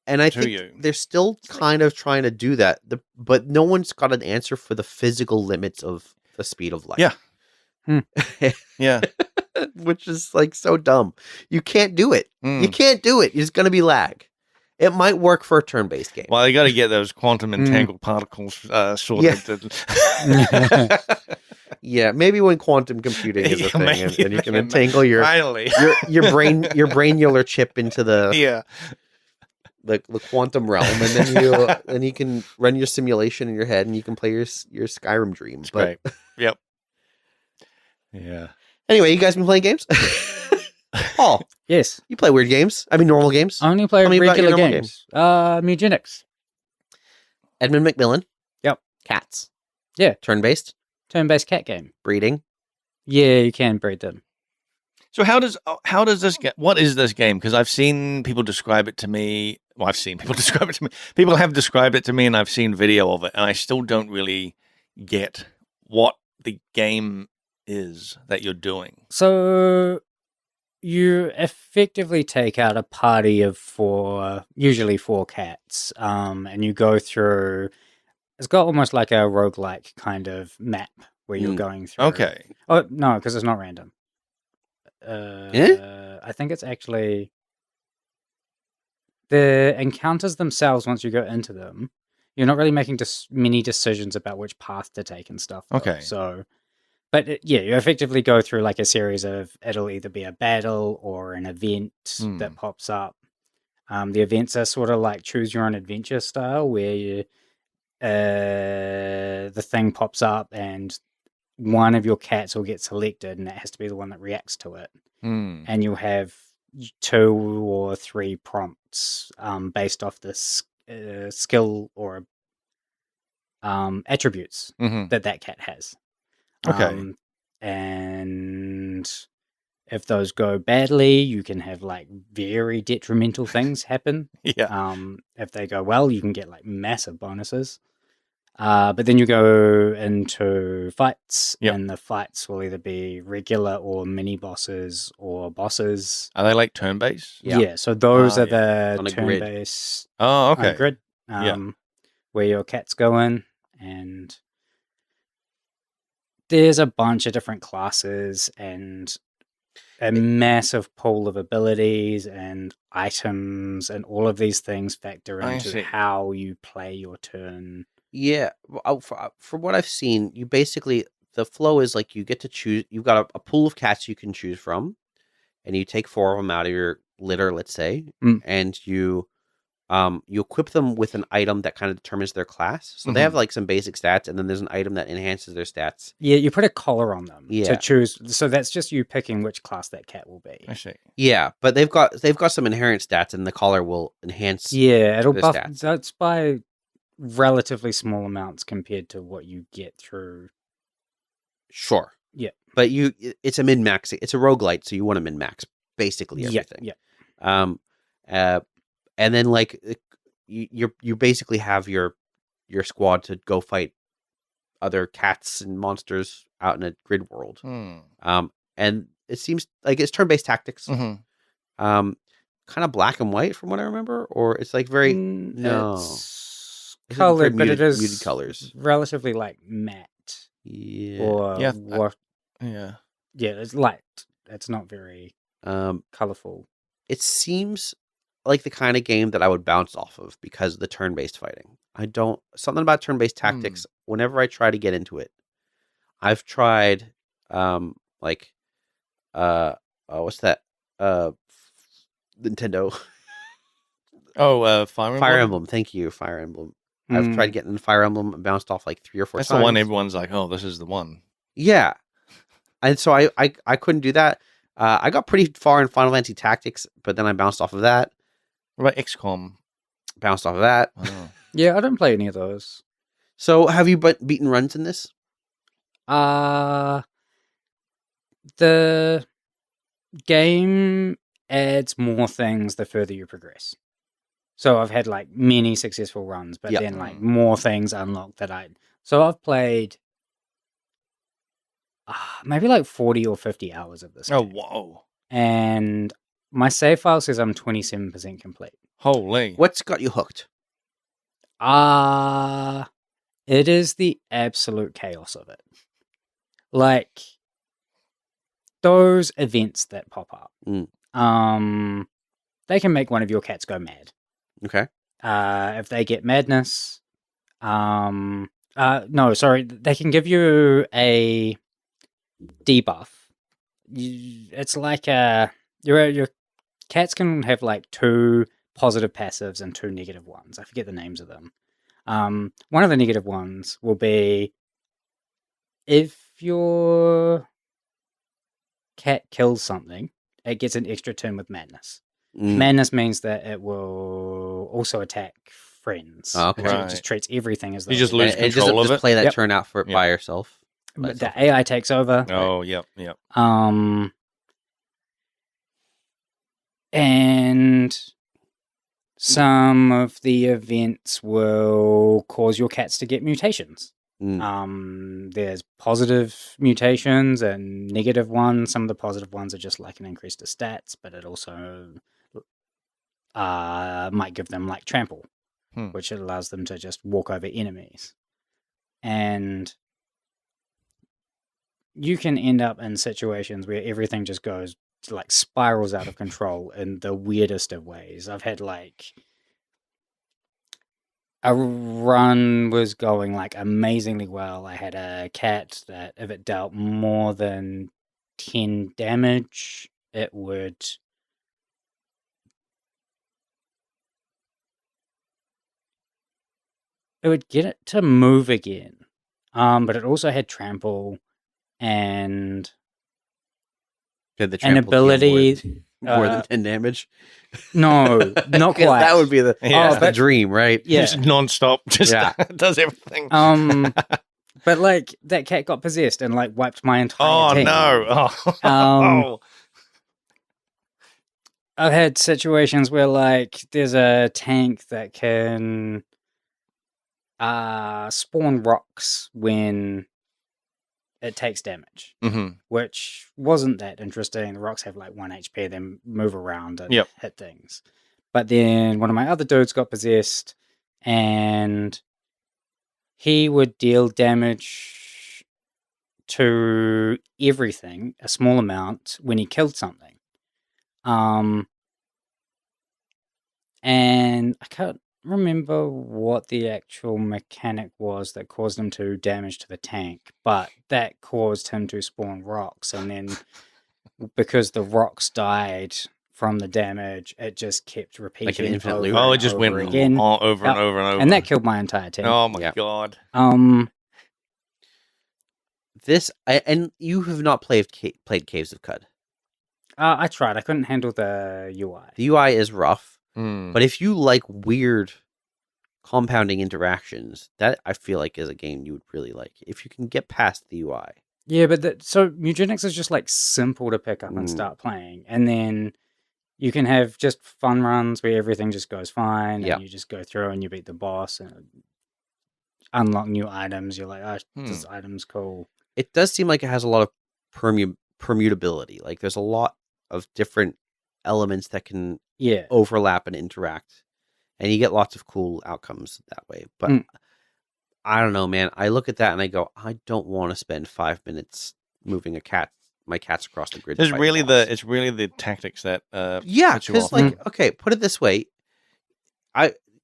and I think they're still kind of trying to do that, but no one's got an answer for the physical limits of the speed of light.
Yeah.
Which is like so dumb. You can't do it. You can't do it. It's going to be lag. It might work for a turn-based game.
Well, you got to get those quantum entangled particles sorted.
Yeah, maybe when quantum computing is a thing, and you can entangle your brainular chip into the quantum realm, and then you can run your simulation in your head, and you can play your Skyrim dream.
But yep, yeah.
Anyway, you guys been playing games? Paul,
yes,
you play weird games. I mean, normal games.
I only play regular games. Mewgenics.
Edmund Macmillan.
Yep.
Cats.
Yeah.
Turn-based
cat game.
Breeding.
Yeah, you can breed them.
So how does this get? What is this game? Because I've seen people describe it to me. Well, I've seen people describe it to me. People have described it to me, and I've seen video of it, and I still don't really get what the game is that you're doing.
So you effectively take out a party of usually four cats, and you go through. It's got almost like a roguelike kind of map where you're going through.
Okay.
Oh no, because it's not random. I think it's actually the encounters themselves. Once you go into them, you're not really making many decisions about which path to take and stuff.
Okay.
So. But you effectively go through like a series of, it'll either be a battle or an event that pops up. The events are sort of like choose your own adventure style, where the thing pops up and one of your cats will get selected, and it has to be the one that reacts to it. And you'll have 2 or 3 prompts based off this skill or attributes that cat has.
Okay.
And if those go badly, you can have like very detrimental things happen.
Yeah.
If they go well, you can get like massive bonuses. But then you go into fights, and the fights will either be regular or mini bosses or bosses.
Are they like turn-based?
Yeah. So those are the turn-based.
Oh, okay.
Grid. Where your cats go in, and there's a bunch of different classes and a massive pool of abilities and items, and all of these things factor into how you play your turn.
Yeah, from what I've seen, you basically, the flow is like you get to choose. You've got a pool of cats you can choose from, and you take 4 of them out of your litter, let's say, and you equip them with an item that kind of determines their class. So they have like some basic stats, and then there's an item that enhances their stats.
Yeah, you put a collar on them to choose. So that's just you picking which class that cat will be.
I see.
Yeah, but they've got some inherent stats, and the collar will enhance.
Yeah, it'll buff.
Stats.
That's by relatively small amounts compared to what you get through.
Sure.
Yeah,
but it's a min max. It's a roguelite, so you want to min max basically everything.
Yeah.
And then like you basically have your squad to go fight other cats and monsters out in a grid world. And it seems like it's turn-based tactics. Kind of black and white from what I remember, or it's like very
it's colored, but it is
muted colors,
relatively like matte.
Yeah.
Or what?
Yeah.
Yeah, it's light. It's not very colorful.
It seems like the kind of game that I would bounce off of because of the turn-based fighting. Something about turn-based tactics, whenever I try to get into it, I've tried, what's that? Nintendo.
Fire Emblem?
Fire Emblem. Thank you, Fire Emblem. I've tried getting Fire Emblem and bounced off like 3 or 4
That's
times.
the one everyone's like, oh, this is the one.
Yeah. And so I couldn't do that. I got pretty far in Final Fantasy Tactics, but then I bounced off of that.
What about XCOM?
Bounced off of that.
Oh.
Yeah, I don't play any of those.
So have you beaten runs in this?
The game adds more things the further you progress. So I've had like many successful runs, but then like more things unlock that So I've played maybe like 40 or 50 hours of this game.
Oh, whoa.
And my save file says I'm 27% complete.
Holy.
What's got you hooked?
It is the absolute chaos of it. Like, those events that pop up, they can make one of your cats go mad.
Okay.
If they get madness, no, sorry, they can give you a debuff. It's like your cats can have like 2 positive passives and 2 negative ones. I forget the names of them. One of the negative ones will be if your cat kills something, it gets an extra turn with madness. Madness means that it will also attack friends.
Oh, okay.
So it just treats everything as though
you just lose control of it.
Play that turn out for it by yourself.
But the AI takes over.
Oh, yep.
And some of the events will cause your cats to get mutations. There's positive mutations and negative ones. Some of the positive ones are just like an increase to stats, but it also might give them like trample, which allows them to just walk over enemies. And you can end up in situations where everything just goes like spirals out of control in the weirdest of ways. I've had like a run was going like amazingly well. I had a cat that if it dealt more than 10 damage, it would get it to move again. But it also had trample and an ability
more than 10 damage.
No, not quite.
That would be the dream, right?
Yeah,
just non-stop, just does everything.
But like that cat got possessed and like wiped my entire team.
No!
I've had situations where like there's a tank that can spawn rocks when it takes damage, which wasn't that interesting. The rocks have like 1 HP, then move around and hit things. But then one of my other dudes got possessed, and he would deal damage to everything, a small amount, when he killed something. And I can't remember what the actual mechanic was that caused him to damage to the tank, but that caused him to spawn rocks, and then because the rocks died from the damage, it just kept repeating
like an infinite loop.
It just went
again,
over and over and over,
and that killed my entire team.
Oh my god!
And you have not played Caves of Cud.
I tried. I couldn't handle the UI.
The UI is rough. But if you like weird compounding interactions, that I feel like is a game you would really like. If you can get past the UI.
Yeah, but so Mewgenics is just like simple to pick up and start playing. And then you can have just fun runs where everything just goes fine and you just go through and you beat the boss and unlock new items. You're like, this item's cool.
It does seem like it has a lot of permutability. Like there's a lot of different elements that can overlap and interact, and you get lots of cool outcomes that way. But I don't know, man. I look at that and I go, I don't want to spend 5 minutes moving a cat my cats across the grid.
It's really the tactics that
because okay, put it this way,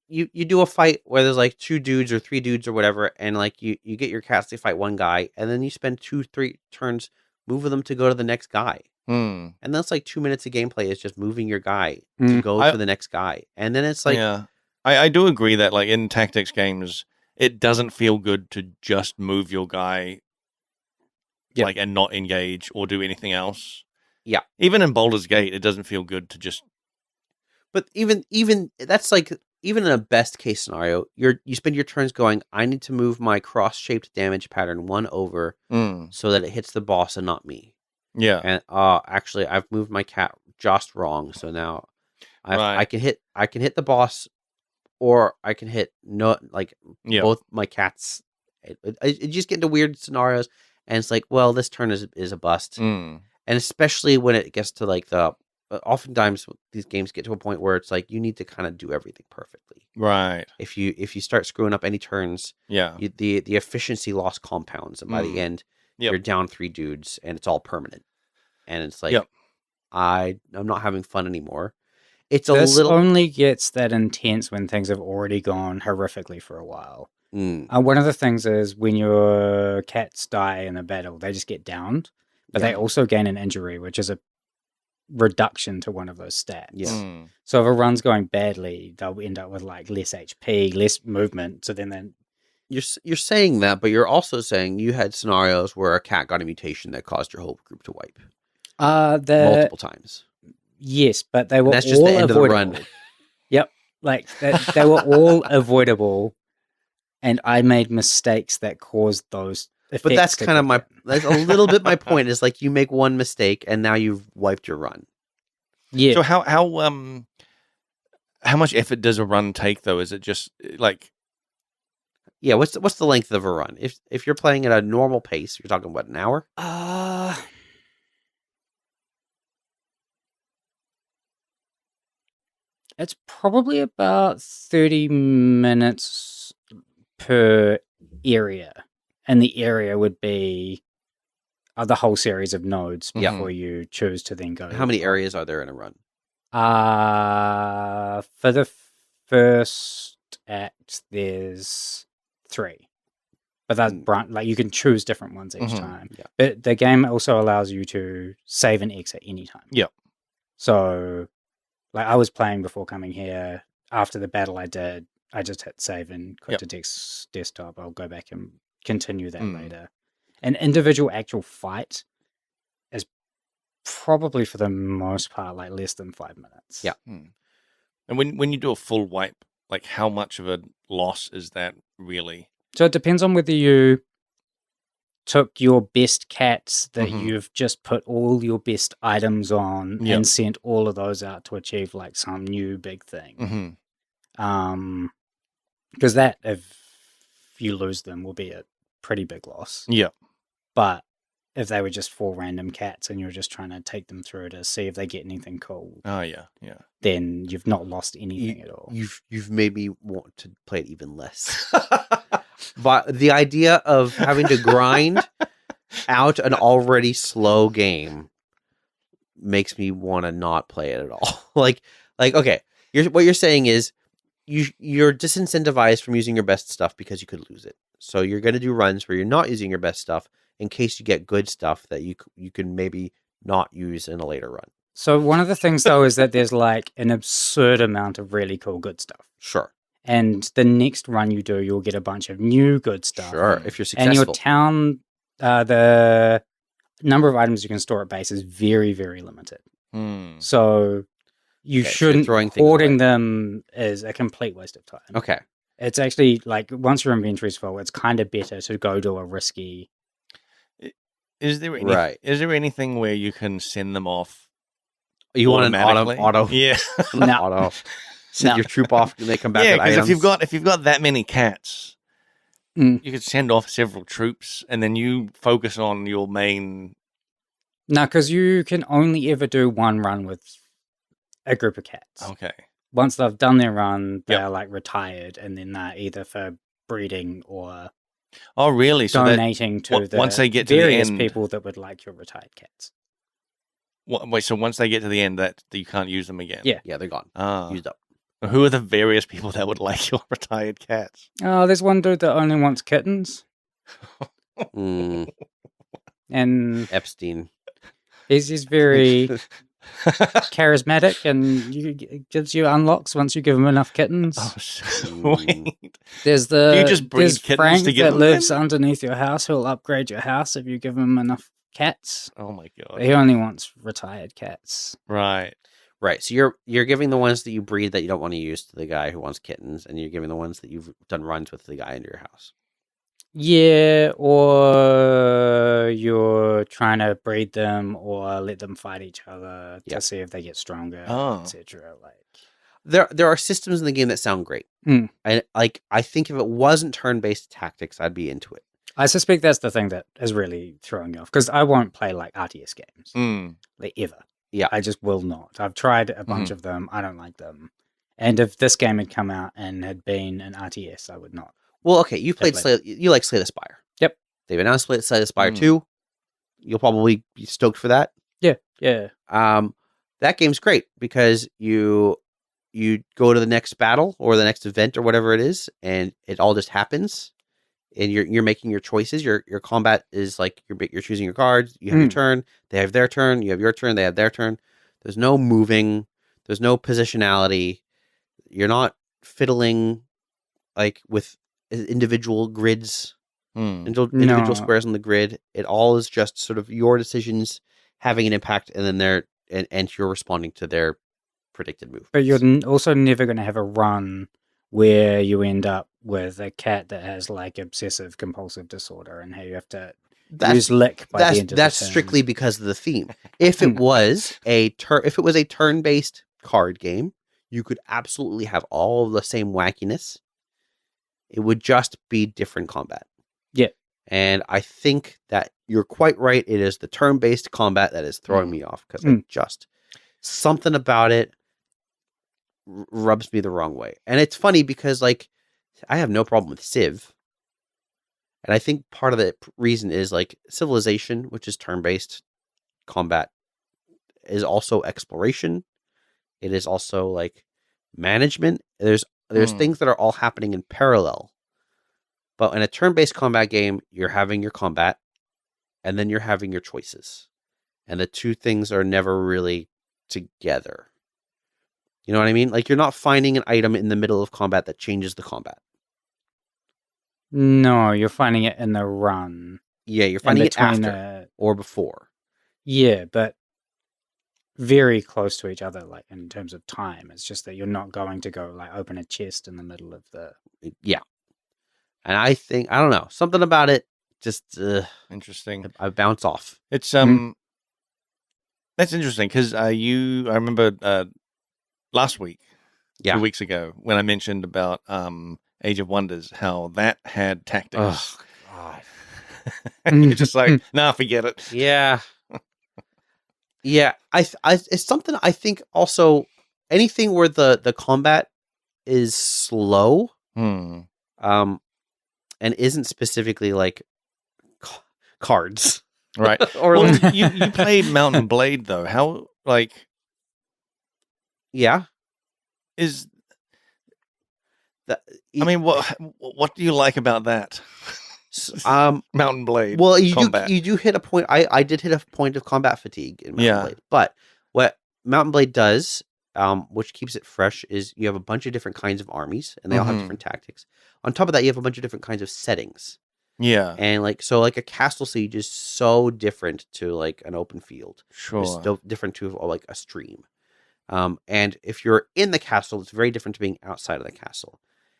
you do a fight where there's like 2 dudes or 3 dudes or whatever, and like you get your cats to fight one guy, and then you spend 2-3 turns moving them to go to the next guy, and that's like 2 minutes of gameplay is just moving your guy to go to the next guy, and then it's like
I do agree that like in tactics games, it doesn't feel good to just move your guy, like and not engage or do anything else.
Yeah,
even in Baldur's Gate, it doesn't feel good to just.
But even that's like. Even in a best case scenario, you spend your turns going, I need to move my cross-shaped damage pattern 1 over so that it hits the boss and not me.
Yeah.
And actually I've moved my cat just wrong, so now I can hit the boss, or I can hit both my cats. It just get into weird scenarios, and it's like, well, this turn is a bust. And especially when it gets to like oftentimes these games get to a point where it's like you need to kind of do everything perfectly.
Right.
If you start screwing up any turns, the efficiency loss compounds, and by the end, you're down 3 dudes, and it's all permanent. And it's like, I'm not having fun anymore. This
only gets that intense when things have already gone horrifically for a while. One of the things is when your cats die in a battle, they just get downed, but they also gain an injury, which is a reduction to one of those stats. So if a run's going badly, they'll end up with like less HP, less movement. So then
you're saying that, but you're also saying you had scenarios where a cat got a mutation that caused your whole group to wipe multiple times.
Yes, but they were
that's just
all
the end
avoidable.
of the run.
Yep, like they were all avoidable, and I made mistakes that caused those.
But that's kind of that's a little bit my point, is like you make one mistake and now you've wiped your run.
Yeah.
So how much effort does a run take though? Is it just like
what's the length of a run? If you're playing at a normal pace, you're talking what, an hour?
It's probably about 30 minutes per area. And the area would be the whole series of nodes before you choose to then go.
How many areas are there in a run?
For the first act, there's 3. But that's like you can choose different ones each time.
Yeah.
But the game also allows you to save and exit any time.
Yep.
So, like I was playing before coming here. After the battle I just hit save and click to desktop. I'll go back and continue that later. An individual actual fight is probably for the most part like less than 5 minutes.
Yeah.
And when you do a full wipe, like how much of a loss is that really?
So it depends on whether you took your best cats that you've just put all your best items on and sent all of those out to achieve like some new big thing. Because that, if you lose them, will be a pretty big loss.
Yeah.
But if they were just 4 random cats and you're just trying to take them through to see if they get anything cool.
Oh yeah.
Then you've not lost anything at all.
You've made me want to play it even less. But the idea of having to grind out an already slow game makes me want to not play it at all. like okay, what you're saying is you're disincentivized from using your best stuff because you could lose it. So you're going to do runs where you're not using your best stuff in case you get good stuff that you can maybe not use in a later run.
So one of the things though is that there's like an absurd amount of really cool good stuff.
Sure.
And the next run you do, you'll get a bunch of new good stuff.
Sure, if you're successful.
And your town, the number of items you can store at base is very, very limited. So you shouldn't, hoarding them is a complete waste of time.
Okay.
It's actually like once your inventory's full, it's kind of better to go to a risky.
Is there anything where you can send them off?
You want an auto?
Yeah.
Auto. Send your troop off and they come back with items.
If you've got that many cats, you could send off several troops and then you focus on your main.
No, because you can only ever do one run with a group of cats.
Okay.
Once they've done their run, they're like retired, and then they're either for breeding or
Oh, really? So
donating to the
once they get to
various
the end,
people that would like your retired cats.
Wait, so once they get to the end, that you can't use them again?
Yeah.
Yeah, they're gone. Used up.
Who are the various people that would like your retired cats?
Oh, there's one dude that only wants kittens.
Mm,
And
Epstein.
he's very charismatic and gives you unlocks once you give him enough kittens.
Oh, sweet.
There's
Do you just breed
there's
kittens
Frank
to give
that
them
lives
then?
underneath your house who'll upgrade your house if you give him enough cats.
Oh my god!
But he only wants retired cats.
Right.
So you're giving the ones that you breed that you don't want to use to the guy who wants kittens, and you're giving the ones that you've done runs with the guy into your house.
Yeah, or you're trying to breed them or let them fight each other to see if they get stronger, etc. Like
there are systems in the game that sound great.
Mm.
And I think if it wasn't turn-based tactics, I'd be into it.
I suspect that's the thing that is really throwing me off because I won't play like RTS games like ever.
Yeah,
I just will not. I've tried a bunch of them. I don't like them. And if this game had come out and had been an RTS, I would not.
Well, okay, you played you like Slay the Spire.
Yep.
They've announced Slay the Spire 2. You'll probably be stoked for that.
Yeah, yeah.
That game's great because you go to the next battle or the next event or whatever it is, and it all just happens. And you're making your choices. Your combat is like you're choosing your cards. You have your turn. They have their turn. You have your turn. They have their turn. There's no moving. There's no positionality. You're not fiddling like with individual grids, individual squares on the grid. It all is just sort of your decisions having an impact, and then and you're responding to their predicted move.
But you're also never going to have a run where you end up with a cat that has like obsessive compulsive disorder and how you have to use lick by the end of the turn.
That's strictly because of the theme. If it was a turn-based card game, you could absolutely have all of the same wackiness. It would just be different combat.
Yeah.
And I think that you're quite right. It is the turn-based combat that is throwing me off because something about it rubs me the wrong way. And it's funny because like I have no problem with Civ. And I think part of the reason is like Civilization, which is turn-based combat, is also exploration. It is also like management. There's things that are all happening in parallel. But in a turn-based combat game, you're having your combat and then you're having your choices. And the two things are never really together. You know what I mean? Like you're not finding an item in the middle of combat that changes the combat.
No, you're finding it in the run.
Yeah, you're finding it after or before.
Yeah, but very close to each other, like in terms of time. It's just that you're not going to go like open a chest in the middle of the.
Yeah, and I think I don't know something about it. Just
interesting.
I bounce off.
It's that's interesting because I remember last week, 2 weeks ago, when I mentioned about Age of Wonders, how that had tactics.
Oh
God! You're just like, nah, forget it.
Yeah. Yeah, it's something I think also anything where the combat is slow, and isn't specifically like cards,
right? Or you played Mountain Blade though. How like?
Yeah,
is that? I mean, what do you like about that? Mountain Blade.
Well, you do hit a point. I did hit a point of combat fatigue in Mountain Blade. But what Mountain Blade does, which keeps it fresh, is you have a bunch of different kinds of armies, and they all have different tactics. On top of that, you have a bunch of different kinds of settings.
Yeah,
and like a castle siege is so different to like an open field.
Sure,
it's so different to like a stream. And if you're in the castle, it's very different to being outside of the castle.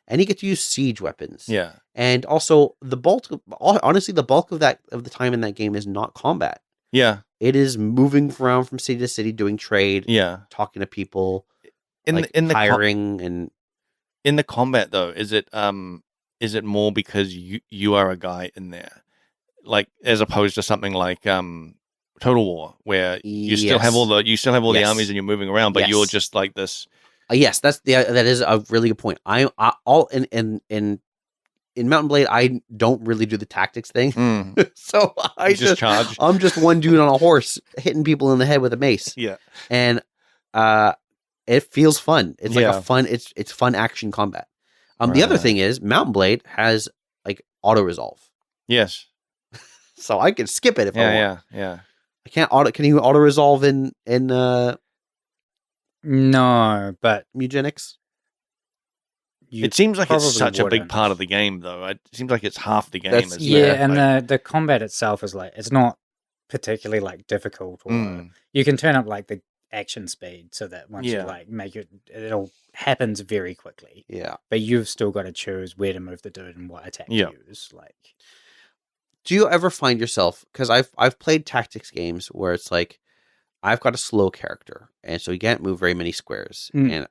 And you get to use siege weapons.
Yeah.
And also the bulk of the time in that game is not combat.
Yeah.
It is moving around from city to city, doing trade.
Yeah.
Talking to people.
In the
hiring and
in the combat though, is it more because you are a guy in there? Like as opposed to something like Total War, where you still have all the armies and you're moving around, but you're just like this.
Yes, that is a really good point. In in Mountain Blade, I don't really do the tactics thing. So I
just charge.
I'm just one dude on a horse hitting people in the head with a mace.
Yeah.
And it feels fun. It's like a fun, it's fun action combat. The other thing is Mountain Blade has like auto resolve.
Yes.
So I can skip it if I want.
Yeah.
I can't can you auto resolve in
no, but
Mewgenics?
It seems like it's such a big part of the game, though. It seems like it's half the game.
And the combat itself is like, it's not particularly like difficult. Or you can turn up like the action speed so that once you like make it happens very quickly.
Yeah.
But you've still got to choose where to move the dude and what attack to use. Like,
do you ever find yourself, because I've played tactics games where it's like I've got a slow character and so he can't move very many squares, and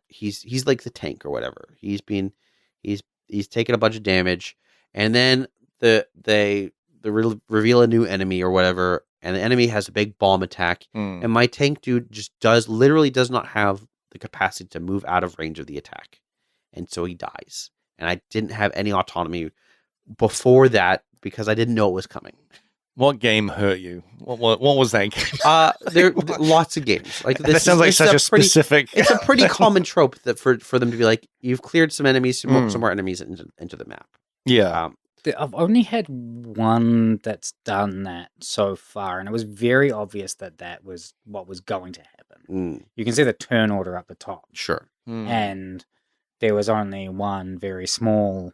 he's like the tank or whatever. He's taken a bunch of damage, and then they reveal a new enemy or whatever, and the enemy has a big bomb attack, and my tank dude just literally does not have the capacity to move out of range of the attack, and so he dies. And I didn't have any autonomy before that because I didn't know it was coming.
What game hurt you? What was that game?
There lots of games. Like
that sounds like such a specific.
It's a pretty common trope that for them to be like, you've cleared some enemies, some more enemies into the map.
Yeah.
I've only had one that's done that so far, and it was very obvious that was what was going to happen. You can see the turn order up the top.
Sure.
And there was only one very small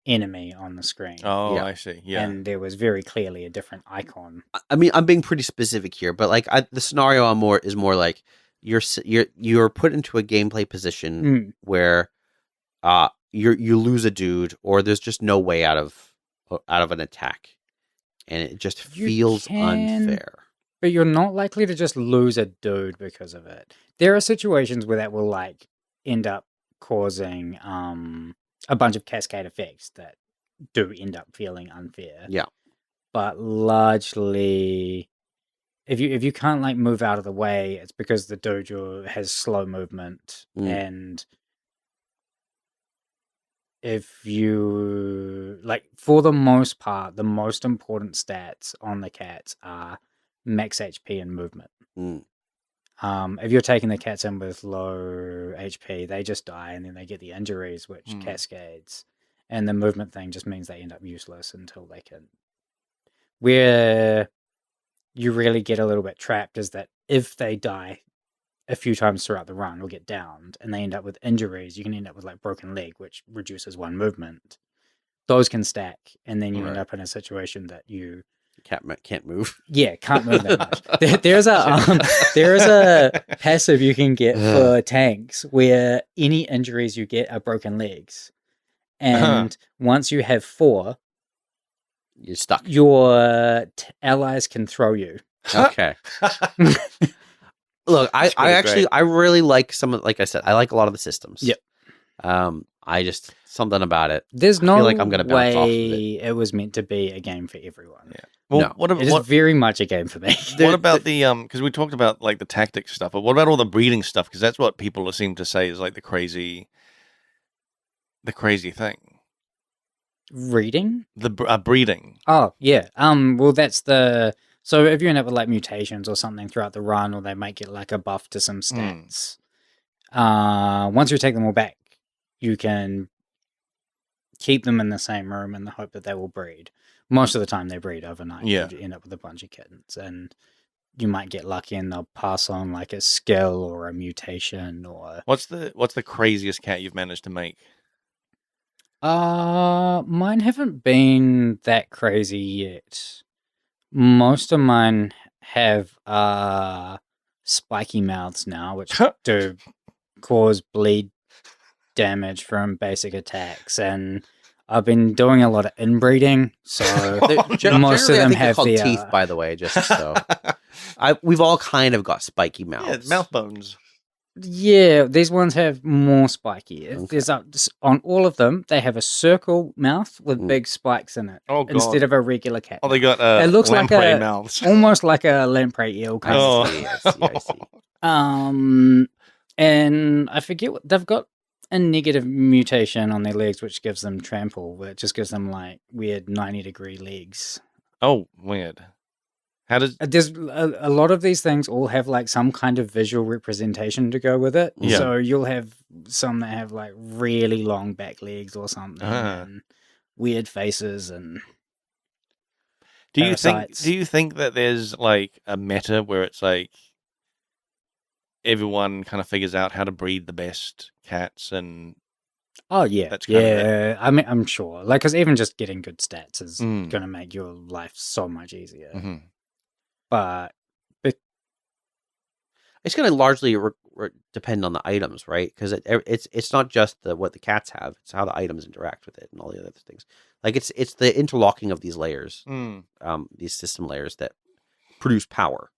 enemy on the screen.
Oh, I see. Yeah.
And there was very clearly a different icon.
I mean, I'm being pretty specific here, but like the scenario is more like you're put into a gameplay position where you lose a dude, or there's just no way out of an attack, and it just feels unfair.
But you're not likely to just lose a dude because of it. There are situations where that will like end up causing a bunch of cascade effects that do end up feeling unfair.
Yeah.
But largely, if you can't like move out of the way, it's because the dojo has slow movement, and if you like, for the most part, the most important stats on the cats are max HP and movement. If you're taking the cats in with low HP, they just die, and then they get the injuries, which cascades. And the movement thing just means they end up useless until they can. Where you really get a little bit trapped is that if they die a few times throughout the run or get downed, and they end up with injuries, you can end up with like broken leg, which reduces one movement. Those can stack, and then you end up in a situation that you
can't move.
Yeah, can't move that much. There is a passive you can get for tanks where any injuries you get are broken legs, and once you have 4,
you're stuck.
Your allies can throw you.
Okay. Look, I really like like I said, I like a lot of the systems.
Yep.
I just something about it.
There's no
feel like I'm gonna bounce off of
it was meant to be a game for everyone.
Yeah. Well,
no.
It is very much a game for me.
What about the because we talked about like the tactics stuff, but what about all the breeding stuff? Because that's what people seem to say is like the crazy thing.
Reading?
The breeding.
Oh yeah. Well, that's the. So if you end up with like mutations or something throughout the run, or they might get like a buff to some stats. Once you take them all back, you can keep them in the same room in the hope that they will breed. Most of the time they breed overnight.
Yeah.
You end up with a bunch of kittens, and you might get lucky and they'll pass on like a skill or a mutation or...
What's the craziest cat you've managed to make?
Mine haven't been that crazy yet. Most of mine have spiky mouths now, which do cause bleed damage from basic attacks, and I've been doing a lot of inbreeding, so most of them have the
teeth. By the way, just so we've all kind of got spiky mouths,
mouth bones.
Yeah, these ones have more spiky. There's on all of them, they have a circle mouth with big spikes in it instead of a regular cat.
Oh, they got
it looks
lamprey
like
mouths,
almost like a lamprey eel kind of.
I see.
And I forget what they've got. a negative mutation on their legs, which gives them trample, which just gives them like weird 90-degree legs.
Oh, weird. How does
there's a lot of these things all have like some kind of visual representation to go with it.
Yeah.
So you'll have some that have like really long back legs or something, and weird faces and.
Do you think that there's like a meta where it's like everyone kind of figures out how to breed the best cats and
oh yeah,
that's kind of it?
I mean, I'm sure, like, because even just getting good stats is going to make your life so much easier.
Mm-hmm.
But
it's going to largely depend on the items, right? Because it's not just what the cats have; it's how the items interact with it and all the other things. Like it's the interlocking of these layers, these system layers that produce power.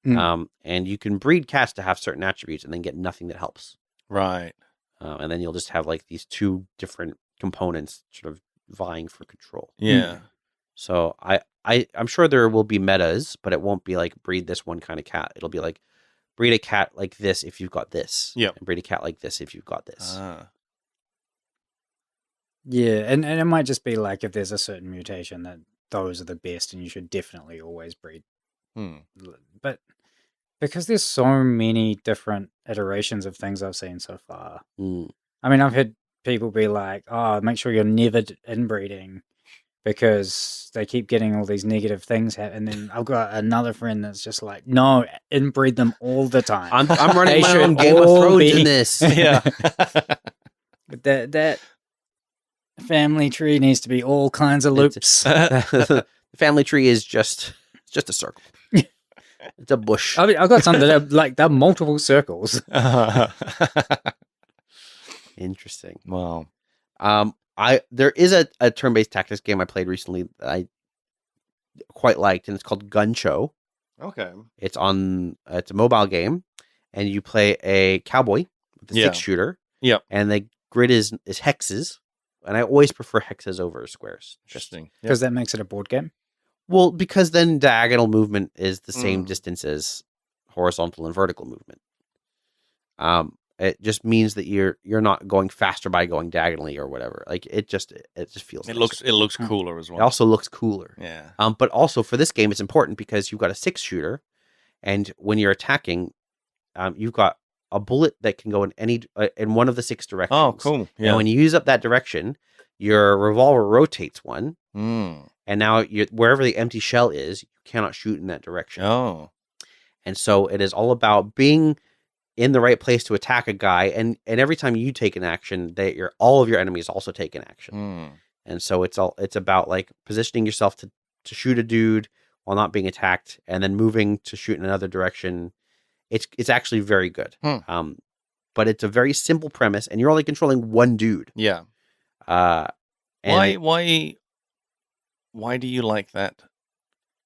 And you can breed cats to have certain attributes and then get nothing that helps.
Right.
And then you'll just have like these two different components sort of vying for control.
Yeah.
So I'm sure there will be metas, but it won't be like breed this one kind of cat. It'll be like breed a cat like this if you've got this.
Yeah.
And breed a cat like this if you've got this.
Yeah, and it might just be like if there's a certain mutation that those are the best and you should definitely always breed. But because there's so many different iterations of things I've seen so far. I mean, I've had people be like, oh, make sure you're never inbreeding because they keep getting all these negative things happen. And then I've got another friend that's just like, no, inbreed them all the time.
I'm running my own Game of Thrones in this.
Yeah.
But that family tree needs to be all kinds of loops.
The family tree is just a circle. It's a bush.
I mean, I've got some that are like they're multiple circles.
Interesting.
Wow.
There is a turn-based tactics game I played recently that I quite liked, and it's called Gunshow.
Okay.
It's a mobile game, and you play a cowboy with a 6-shooter.
Yeah.
And the grid is hexes, and I always prefer hexes over squares.
Interesting.
Because that makes it a board game?
Well, because then diagonal movement is the same distance as horizontal and vertical movement. It just means that you're not going faster by going diagonally or whatever. Like it just feels.
It looks cooler as well.
It also looks cooler.
Yeah.
But also for this game, it's important because you've got a 6-shooter, and when you're attacking, you've got a bullet that can go in in one of the 6 directions.
Oh, cool. Yeah.
And when you use up that direction, your revolver rotates one. And now wherever the empty shell is, you cannot shoot in that direction.
Oh.
And so it is all about being in the right place to attack a guy. And every time you take an action, all of your enemies also take an action. And so it's about like positioning yourself to shoot a dude while not being attacked, and then moving to shoot in another direction. It's actually very good. But it's a very simple premise, and you're only controlling one dude.
Yeah. Why do you like that?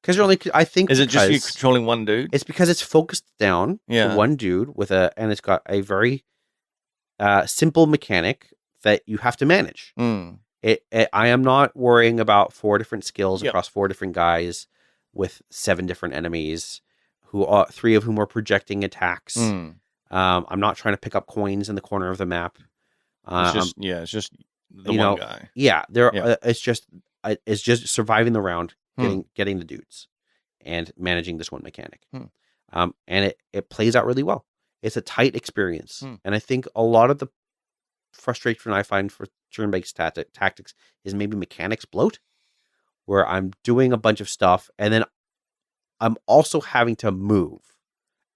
Because I think
is it just you controlling one dude?
It's because it's focused down to one dude and it's got a very simple mechanic that you have to manage. I am not worrying about 4 different skills across 4 different guys with 7 different enemies, 3 of whom are projecting attacks. I'm not trying to pick up coins in the corner of the map.
It's just the one guy.
Yeah, it's just surviving the round, getting the dudes, and managing this one mechanic. And it plays out really well. It's a tight experience, and I think a lot of the frustration I find for turn-based tactics is maybe mechanics bloat, where I'm doing a bunch of stuff, and then I'm also having to move,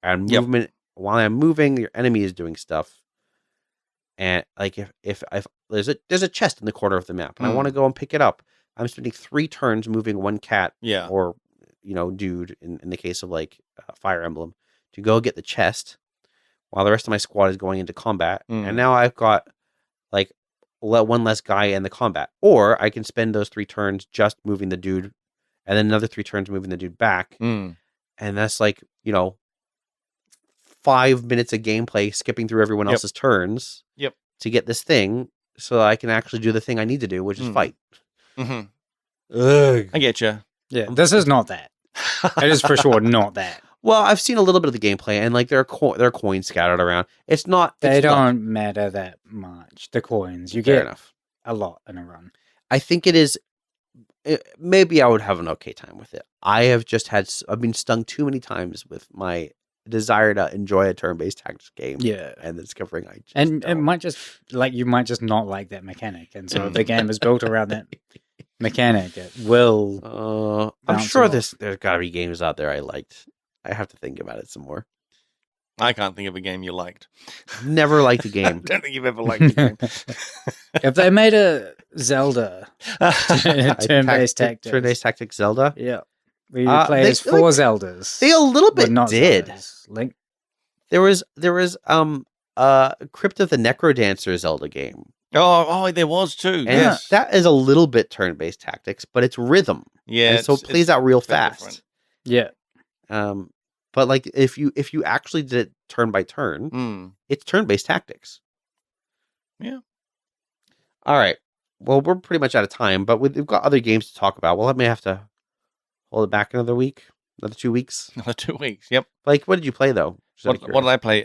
and movement while I'm moving, your enemy is doing stuff. And like if there's a chest in the corner of the map, and I want to go and pick it up, I'm spending 3 turns moving one cat, or dude in the case of like Fire Emblem, to go get the chest, while the rest of my squad is going into combat, and now I've got like one less guy in the combat. Or I can spend those 3 turns just moving the dude, and then another 3 turns moving the dude back, and that's like 5 minutes of gameplay skipping through everyone else's turns to get this thing, so that I can actually do the thing I need to do, which is fight.
I get you.
Yeah, this is not that. It is for sure not that.
Well, I've seen a little bit of the gameplay, and like there are coins scattered around. It's not.
They
it's not-
don't matter that much. The coins you
Fair
get
enough.
a lot in a run.
I think it is. Maybe I would have an okay time with it. I've been stung too many times with my desire to enjoy a turn-based tactics game.
Yeah,
and discovering I just
and it
don't.
might just you might just not like that mechanic, and so if the game is built around that mechanic, it will.
I'm
bounce
sure
off.
there's got to be games out there I liked. I have to think about it some more.
I can't think of a game you liked.
Never liked a
I
game.
don't think you've ever liked a game.
If they made a Zelda turn-based tactics,
Turn-based tactics Zelda.
yeah, we play
they-
as 4 Zeldas.
They a little
but
bit
not
did.
Zeldas. Link.
There was Crypt of the Necrodancer Zelda game.
Oh, there was too.
And
Yes.
that is a little bit turn-based tactics, but it's rhythm.
Yeah.
And so it plays out real
bit
fast.
different.
Yeah,
But like if you actually did it turn by turn,
Mm.
it's turn-based tactics.
Yeah.
All right. Well, we're pretty much out of time, but we've got other games to talk about. Well, I may have to hold it back another week, another 2 weeks.
Another 2 weeks. Yep.
Like, what did you play though? Just out of
What did I play?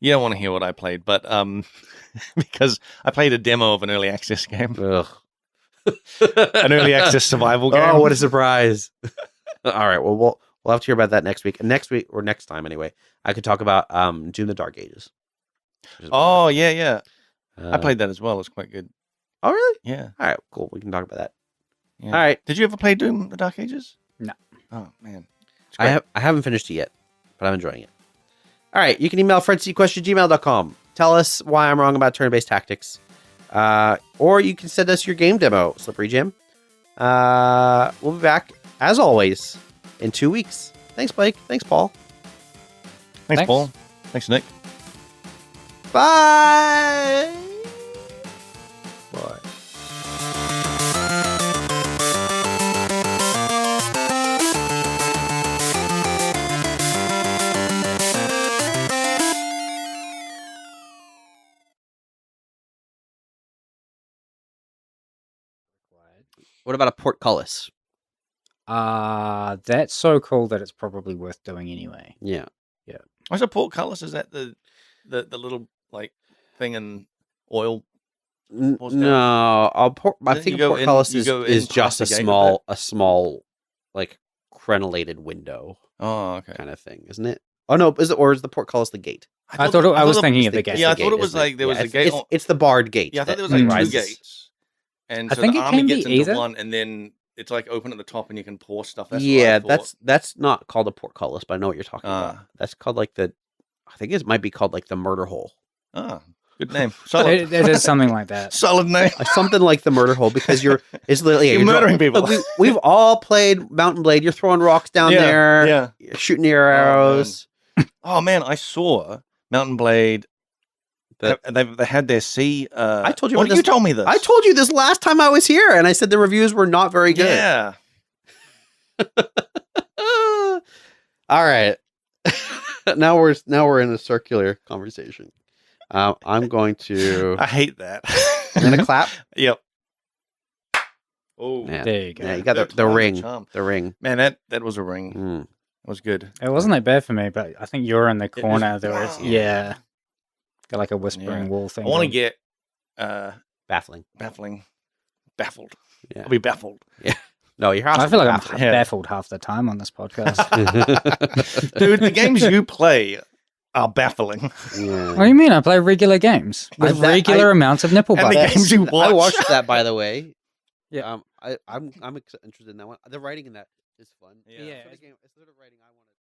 You don't want to hear what I played, but because I played a demo of an early access game,
curiosity?
an early access survival game.
Oh, what a surprise! All right. Well, we'll have to hear about that next week. And next week or next time anyway, I could talk about Doom: The Dark Ages.
Oh, yeah. I
Uh,
played that as well. It's quite good.
Oh, really?
Yeah.
All right. Cool. We can talk about that.
Yeah.
All right.
Did you ever play Doom: The Dark Ages?
No.
Oh man. It's
I
great.
haven't finished it yet, but I'm enjoying it. All right. You can email friendseatquestion@gmail.com. Tell us why I'm wrong about turn-based tactics. Or you can send us your game demo, Slippery Jim. We'll be back, as always, in 2 weeks. Thanks, Blake. Thanks, Paul.
Thanks, Paul. Thanks, Nick.
Bye. Bye. What about a portcullis?
That's so cool that it's probably worth doing anyway.
Yeah.
What's a portcullis? Is that the little like thing in oil? Pours down?
No, I
Then
think
you
a
go in-
portcullis
you go in
is just
past
a
the gate with
small, like crenellated window
Oh, okay.
kind of thing, isn't it? Oh no, is the portcullis the gate?
I thought I was
the-
thinking of the
It's
gate.
Yeah, I
the
thought it
gate,
was
isn't
like there was a
it's,
gate
It's,
on-
it's the barred gate.
Yeah, I thought there was
that
like two
rises.
gates, and
I
so
think
the
it
army
can
gets
be
into
either.
one, and then it's like open at the top, and you can pour stuff. That's what I
Yeah,
thought.
that's not called a portcullis, but I know what you're talking about.
Ah.
That's called like I think it might be called like the murder hole.
Good name. Solid.
It is something like that.
Solid name.
Something like the murder hole because it's literally
You're murdering people.
Look, we've all played Mountain Blade. You're throwing rocks down there,
Yeah.
you're shooting your arrows.
Oh man, I saw Mountain Blade. They had their sea.
I told you
What
about
you
this-
told me this.
I told you this last time I was here, and I said the reviews were not very good.
Yeah.
All right. now we're in a circular conversation. I'm going to.
I hate that.
I'm gonna clap.
Yep. Oh,
Yeah.
There you go.
Yeah, you got the
Charm,
ring.
charm.
The ring.
Man, that was a ring.
Mm.
That was good.
It wasn't that bad for me, but I think you're in the
was-
corner. There was,
wow.
yeah, got like a whispering
Yeah.
wall thing.
I want to
going.
get
Baffling.
baffled.
Yeah.
I'll be baffled.
No, your house.
I
is
feel like
baffling.
I'm
Yeah.
baffled half the time on this podcast.
Dude, the games you play are baffling.
Yeah.
What do you mean? I play regular games with regular amounts of nipple
And the
buttons.
games you
I
watch.
watched that, by the way.
Yeah.
I'm interested in that one. The writing in that is fun.
Yeah.
Yeah.
It's the sort of writing I want to.